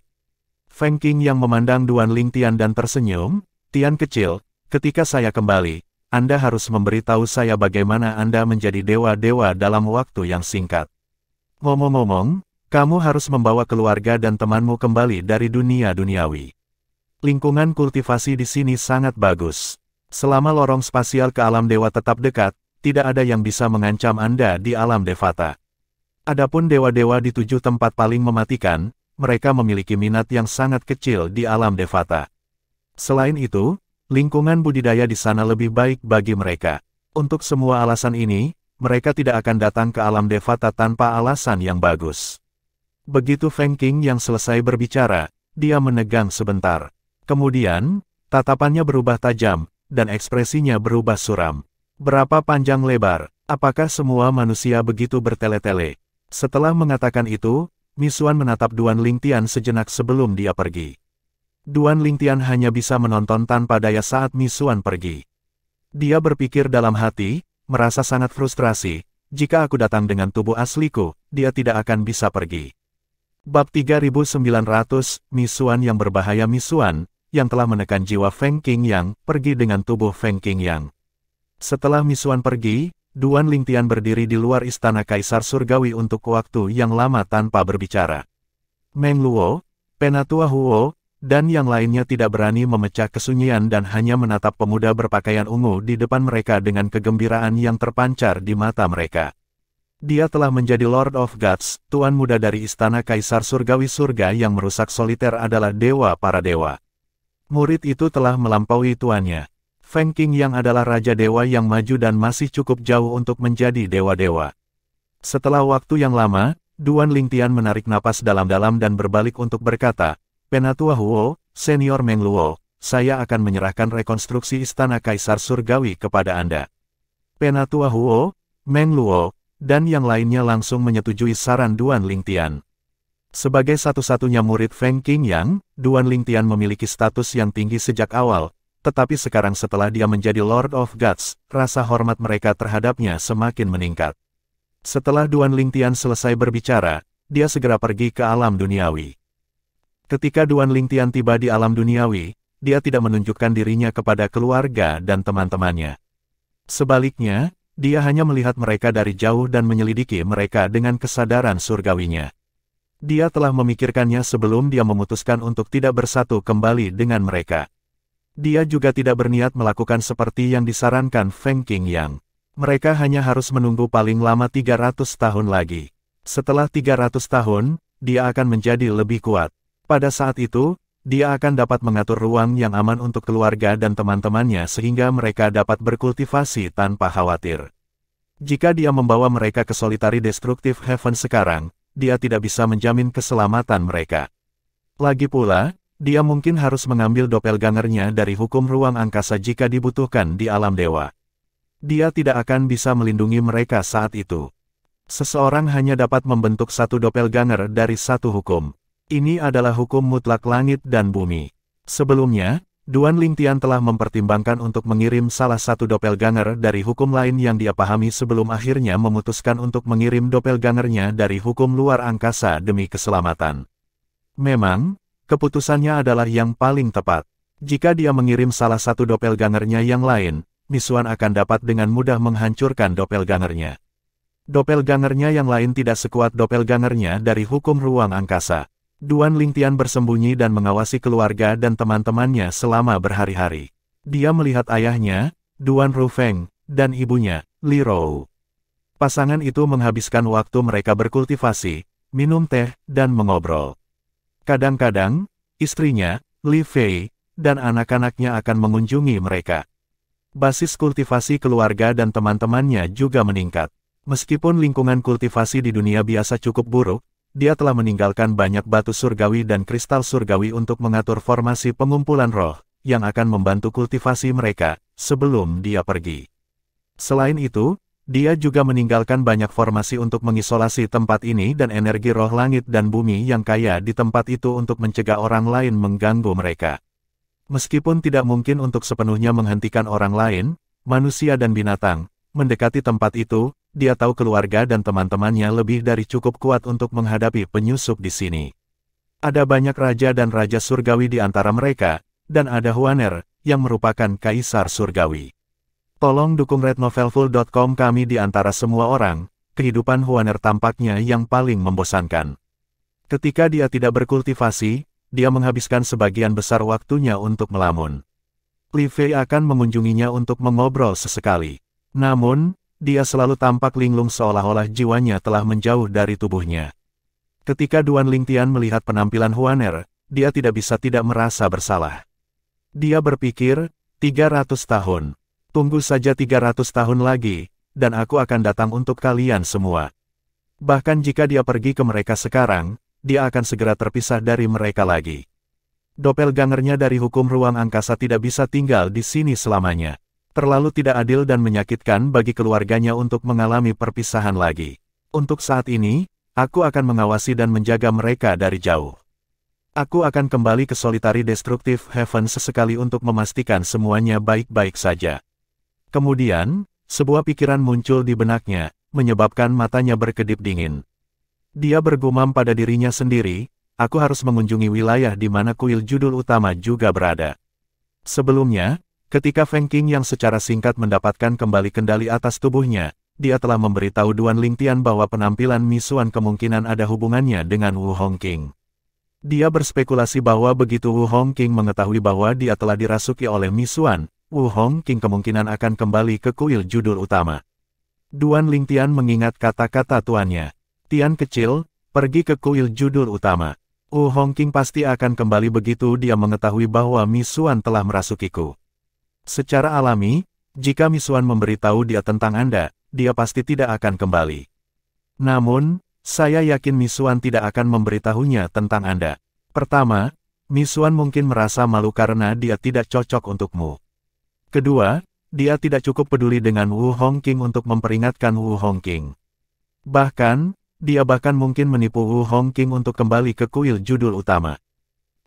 Feng Qing yang memandang Duan Lingtian dan tersenyum, "Tian kecil, ketika saya kembali, Anda harus memberitahu saya bagaimana Anda menjadi dewa-dewa dalam waktu yang singkat. Ngomong-ngomong, kamu harus membawa keluarga dan temanmu kembali dari dunia duniawi. Lingkungan kultivasi di sini sangat bagus. Selama lorong spasial ke alam dewa tetap dekat, tidak ada yang bisa mengancam Anda di alam Devata. Adapun dewa-dewa di 7 tempat paling mematikan, mereka memiliki minat yang sangat kecil di alam Devata. Selain itu, lingkungan budidaya di sana lebih baik bagi mereka. Untuk semua alasan ini, mereka tidak akan datang ke alam Devata tanpa alasan yang bagus." Begitu Feng Qing yang selesai berbicara, dia menegang sebentar. Kemudian, tatapannya berubah tajam, dan ekspresinya berubah suram. "Berapa panjang lebar? Apakah semua manusia begitu bertele-tele?" Setelah mengatakan itu, Misuan menatap Duan Lingtian sejenak sebelum dia pergi. Duan Lingtian hanya bisa menonton tanpa daya saat Misuan pergi. Dia berpikir dalam hati, merasa sangat frustrasi, jika aku datang dengan tubuh asliku, dia tidak akan bisa pergi. Bab 3900, Misuan yang berbahaya. Misuan, yang telah menekan jiwa Feng Qing yang, pergi dengan tubuh Feng Qing yang. Setelah Misuan pergi, Duan Lingtian berdiri di luar istana Kaisar Surgawi untuk waktu yang lama tanpa berbicara. Meng Luo, Penatua Huo, dan yang lainnya tidak berani memecah kesunyian dan hanya menatap pemuda berpakaian ungu di depan mereka dengan kegembiraan yang terpancar di mata mereka. Dia telah menjadi Lord of Gods, tuan muda dari istana Kaisar Surgawi. Surga yang merusak soliter adalah dewa para dewa. Murid itu telah melampaui tuannya. Feng Qing yang adalah Raja Dewa yang maju dan masih cukup jauh untuk menjadi dewa-dewa. Setelah waktu yang lama, Duan Lingtian menarik napas dalam-dalam dan berbalik untuk berkata, "Penatua Huo, Senior Meng Luo, saya akan menyerahkan rekonstruksi istana Kaisar Surgawi kepada Anda." Penatua Huo, Meng Luo, dan yang lainnya langsung menyetujui saran Duan Lingtian. Sebagai satu-satunya murid Feng Qing yang, Duan Lingtian memiliki status yang tinggi sejak awal, tetapi sekarang setelah dia menjadi Lord of Gods, rasa hormat mereka terhadapnya semakin meningkat. Setelah Duan Lingtian selesai berbicara, dia segera pergi ke alam duniawi. Ketika Duan Lingtian tiba di alam duniawi, dia tidak menunjukkan dirinya kepada keluarga dan teman-temannya. Sebaliknya, dia hanya melihat mereka dari jauh dan menyelidiki mereka dengan kesadaran surgawinya. Dia telah memikirkannya sebelum dia memutuskan untuk tidak bersatu kembali dengan mereka. Dia juga tidak berniat melakukan seperti yang disarankan Feng Qing yang. Mereka hanya harus menunggu paling lama 300 tahun lagi. Setelah 300 tahun, dia akan menjadi lebih kuat. Pada saat itu, dia akan dapat mengatur ruang yang aman untuk keluarga dan teman-temannya sehingga mereka dapat berkultivasi tanpa khawatir. Jika dia membawa mereka ke Solitary Destructive Heaven sekarang, dia tidak bisa menjamin keselamatan mereka. Lagi pula, dia mungkin harus mengambil doppelgangernya dari hukum ruang angkasa jika dibutuhkan di alam dewa. Dia tidak akan bisa melindungi mereka saat itu. Seseorang hanya dapat membentuk satu doppelganger dari satu hukum. Ini adalah hukum mutlak langit dan bumi. Sebelumnya, Duan Lingtian telah mempertimbangkan untuk mengirim salah satu doppelganger dari hukum lain yang dia pahami sebelum akhirnya memutuskan untuk mengirim doppelgangernya dari hukum luar angkasa demi keselamatan. Memang, keputusannya adalah yang paling tepat. Jika dia mengirim salah satu doppelgangernya yang lain, Misuan akan dapat dengan mudah menghancurkan doppelgangernya. Doppelgangernya yang lain tidak sekuat doppelgangernya dari hukum ruang angkasa. Duan Lingtian bersembunyi dan mengawasi keluarga dan teman-temannya selama berhari-hari. Dia melihat ayahnya, Duan Rufeng, dan ibunya, Li Rou. Pasangan itu menghabiskan waktu mereka berkultivasi, minum teh, dan mengobrol. Kadang-kadang, istrinya, Li Fei, dan anak-anaknya akan mengunjungi mereka. Basis kultivasi keluarga dan teman-temannya juga meningkat. Meskipun lingkungan kultivasi di dunia biasa cukup buruk, dia telah meninggalkan banyak batu surgawi dan kristal surgawi untuk mengatur formasi pengumpulan roh, yang akan membantu kultivasi mereka, sebelum dia pergi. Selain itu, dia juga meninggalkan banyak formasi untuk mengisolasi tempat ini dan energi roh langit dan bumi yang kaya di tempat itu untuk mencegah orang lain mengganggu mereka. Meskipun tidak mungkin untuk sepenuhnya menghentikan orang lain, manusia dan binatang, mendekati tempat itu, dia tahu keluarga dan teman-temannya lebih dari cukup kuat untuk menghadapi penyusup di sini. Ada banyak raja dan raja surgawi di antara mereka, dan ada Huaner, yang merupakan kaisar surgawi. Tolong dukung rednovelful.com kami di antara semua orang, kehidupan Huaner tampaknya yang paling membosankan. Ketika dia tidak berkultivasi, dia menghabiskan sebagian besar waktunya untuk melamun. Li Fei akan mengunjunginya untuk mengobrol sesekali. Namun, dia selalu tampak linglung seolah-olah jiwanya telah menjauh dari tubuhnya. Ketika Duan Lingtian melihat penampilan Huaner, dia tidak bisa tidak merasa bersalah. Dia berpikir, 300 tahun. Tunggu saja 300 tahun lagi, dan aku akan datang untuk kalian semua. Bahkan jika dia pergi ke mereka sekarang, dia akan segera terpisah dari mereka lagi. Doppelgangernya dari hukum ruang angkasa tidak bisa tinggal di sini selamanya. Terlalu tidak adil dan menyakitkan bagi keluarganya untuk mengalami perpisahan lagi. Untuk saat ini, aku akan mengawasi dan menjaga mereka dari jauh. Aku akan kembali ke Solitary Destructive Heaven sesekali untuk memastikan semuanya baik-baik saja. Kemudian, sebuah pikiran muncul di benaknya, menyebabkan matanya berkedip dingin. Dia bergumam pada dirinya sendiri, aku harus mengunjungi wilayah di mana kuil judul utama juga berada. Sebelumnya, ketika Feng Qing yang secara singkat mendapatkan kembali kendali atas tubuhnya, dia telah memberitahu Duan Lingtian bahwa penampilan Misuan kemungkinan ada hubungannya dengan Wu Hongqing. Dia berspekulasi bahwa begitu Wu Hongqing mengetahui bahwa dia telah dirasuki oleh Misuan, Wu Hongqing kemungkinan akan kembali ke kuil judul utama. Duan Lingtian mengingat kata-kata tuannya. Tian kecil, pergi ke kuil judul utama. Wu Hongqing pasti akan kembali begitu dia mengetahui bahwa Misuan telah merasukiku. Secara alami, jika Misuan memberitahu dia tentang Anda, dia pasti tidak akan kembali. Namun, saya yakin Misuan tidak akan memberitahunya tentang Anda. Pertama, Misuan mungkin merasa malu karena dia tidak cocok untukmu. Kedua, dia tidak cukup peduli dengan Wu Hongqing untuk memperingatkan Wu Hongqing. Bahkan, dia mungkin menipu Wu Hongqing untuk kembali ke kuil judul utama.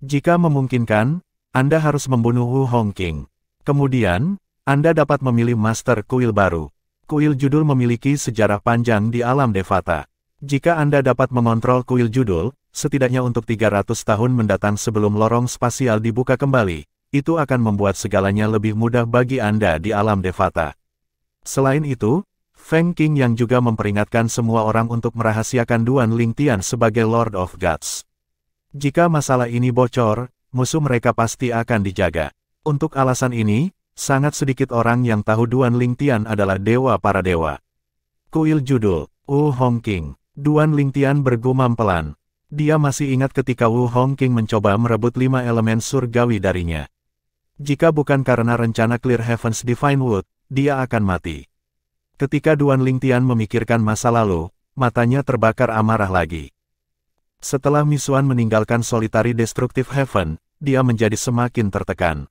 Jika memungkinkan, Anda harus membunuh Wu Hongqing. Kemudian, Anda dapat memilih master kuil baru. Kuil judul memiliki sejarah panjang di alam Devata. Jika Anda dapat mengontrol kuil judul, setidaknya untuk 300 tahun mendatang sebelum lorong spasial dibuka kembali, itu akan membuat segalanya lebih mudah bagi Anda di alam Devata. Selain itu, Feng Qing yang juga memperingatkan semua orang untuk merahasiakan Duan Lingtian sebagai Lord of Gods. Jika masalah ini bocor, musuh mereka pasti akan dijaga. Untuk alasan ini, sangat sedikit orang yang tahu Duan Lingtian adalah dewa para dewa. Kuil judul, Wu Hongqing. Duan Lingtian bergumam pelan. Dia masih ingat ketika Wu Hongqing mencoba merebut 5 elemen surgawi darinya. Jika bukan karena rencana Clear Heavens Divine Wood, dia akan mati. Ketika Duan Lingtian memikirkan masa lalu, matanya terbakar amarah lagi. Setelah Misuan meninggalkan Solitary Destructive Heaven, dia menjadi semakin tertekan.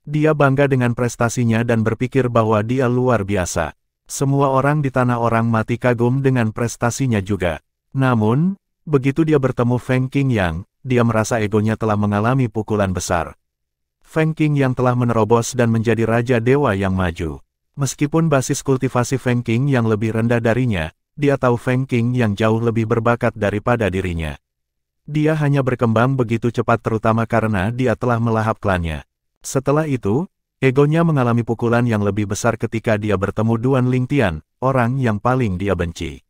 Dia bangga dengan prestasinya dan berpikir bahwa dia luar biasa. Semua orang di tanah orang mati kagum dengan prestasinya juga. Namun, begitu dia bertemu Feng Qing Yang, dia merasa egonya telah mengalami pukulan besar. Feng Qing Yang telah menerobos dan menjadi Raja Dewa yang maju. Meskipun basis kultivasi Feng Qing yang lebih rendah darinya, dia tahu Feng Qing yang jauh lebih berbakat daripada dirinya. Dia hanya berkembang begitu cepat terutama karena dia telah melahap klannya. Setelah itu, egonya mengalami pukulan yang lebih besar ketika dia bertemu Duan Lingtian, orang yang paling dia benci.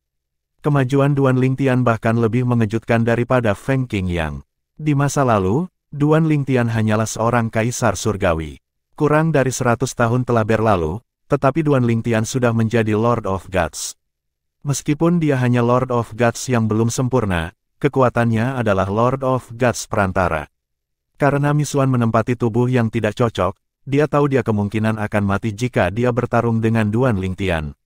Kemajuan Duan Lingtian bahkan lebih mengejutkan daripada Feng Qing Yang. Di masa lalu, Duan Lingtian hanyalah seorang kaisar surgawi. Kurang dari 100 tahun telah berlalu, tetapi Duan Lingtian sudah menjadi Lord of Gods. Meskipun dia hanya Lord of Gods yang belum sempurna, kekuatannya adalah Lord of Gods perantara. Karena Misuan menempati tubuh yang tidak cocok, dia tahu dia kemungkinan akan mati jika dia bertarung dengan Duan Lingtian.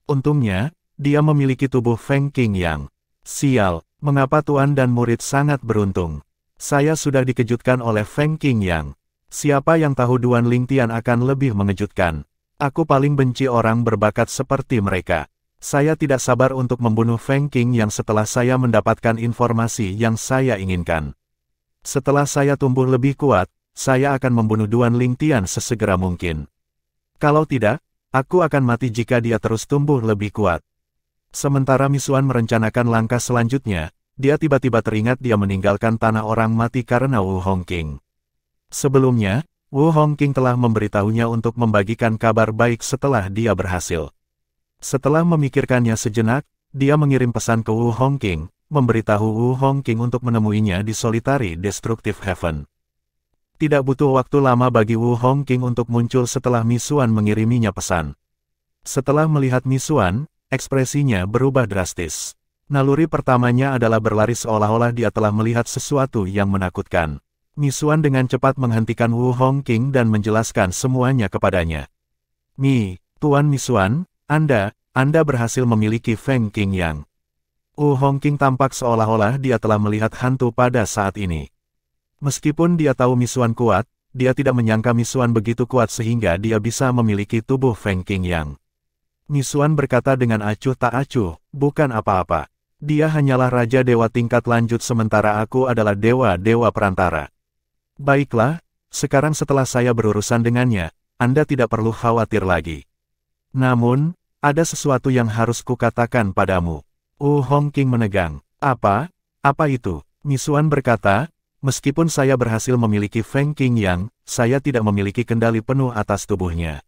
Untungnya, Dia memiliki tubuh Feng Qingyang. Sial, mengapa tuan dan murid sangat beruntung. Saya sudah dikejutkan oleh Feng Qingyang. Siapa yang tahu Duan Lingtian akan lebih mengejutkan. Aku paling benci orang berbakat seperti mereka. Saya tidak sabar untuk membunuh Feng Qingyang setelah saya mendapatkan informasi yang saya inginkan. Setelah saya tumbuh lebih kuat, saya akan membunuh Duan Lingtian sesegera mungkin. Kalau tidak, aku akan mati jika dia terus tumbuh lebih kuat. Sementara Misuan merencanakan langkah selanjutnya, dia tiba-tiba teringat dia meninggalkan tanah orang mati karena Wu Hongqing. Sebelumnya, Wu Hongqing telah memberitahunya untuk membagikan kabar baik setelah dia berhasil. Setelah memikirkannya sejenak, dia mengirim pesan ke Wu Hongqing, memberitahu Wu Hongqing untuk menemuinya di Solitary Destructive Heaven. Tidak butuh waktu lama bagi Wu Hongqing untuk muncul setelah Misuan mengiriminya pesan. Setelah melihat Misuan, ekspresinya berubah drastis. Naluri pertamanya adalah berlari seolah-olah dia telah melihat sesuatu yang menakutkan. Misuan dengan cepat menghentikan Wu Hongqing dan menjelaskan semuanya kepadanya. Tuan Misuan, Anda berhasil memiliki Feng Qingyang. Wu Hongqing tampak seolah-olah dia telah melihat hantu pada saat ini. Meskipun dia tahu Misuan kuat, dia tidak menyangka Misuan begitu kuat sehingga dia bisa memiliki tubuh Feng Qingyang. Misuan berkata dengan acuh tak acuh, bukan apa-apa. Dia hanyalah Raja Dewa tingkat lanjut sementara aku adalah Dewa-Dewa perantara. Baiklah, sekarang setelah saya berurusan dengannya, Anda tidak perlu khawatir lagi. Namun, ada sesuatu yang harus kukatakan padamu. Wu Hongqing menegang. Apa itu? Misuan berkata, meskipun saya berhasil memiliki Feng Qingyang, saya tidak memiliki kendali penuh atas tubuhnya.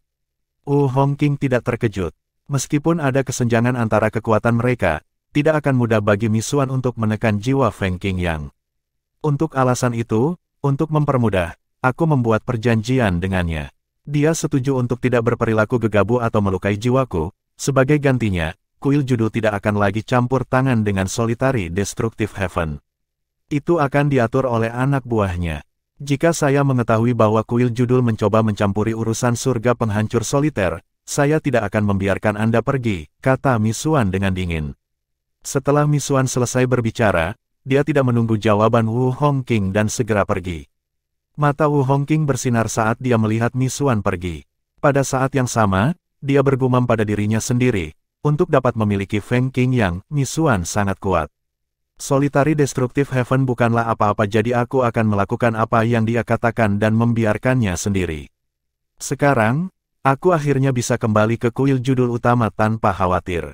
Wu Hongqing tidak terkejut. Meskipun ada kesenjangan antara kekuatan mereka, tidak akan mudah bagi Misuan untuk menekan jiwa Feng Qingyang. Untuk alasan itu, untuk mempermudah, aku membuat perjanjian dengannya. Dia setuju untuk tidak berperilaku gegabah atau melukai jiwaku. Sebagai gantinya, kuil judul tidak akan lagi campur tangan dengan Solitary Destructive Heaven. Itu akan diatur oleh anak buahnya. Jika saya mengetahui bahwa kuil judul mencoba mencampuri urusan surga penghancur soliter, saya tidak akan membiarkan Anda pergi, kata Misuan dengan dingin. Setelah Misuan selesai berbicara, dia tidak menunggu jawaban Wu Hongqing dan segera pergi. Mata Wu Hongqing bersinar saat dia melihat Misuan pergi. Pada saat yang sama, dia bergumam pada dirinya sendiri, untuk dapat memiliki Feng Qingyang, Misuan sangat kuat. Solitary Destructive Heaven bukanlah apa-apa jadi aku akan melakukan apa yang dia katakan dan membiarkannya sendiri. Sekarang, aku akhirnya bisa kembali ke kuil judul utama tanpa khawatir.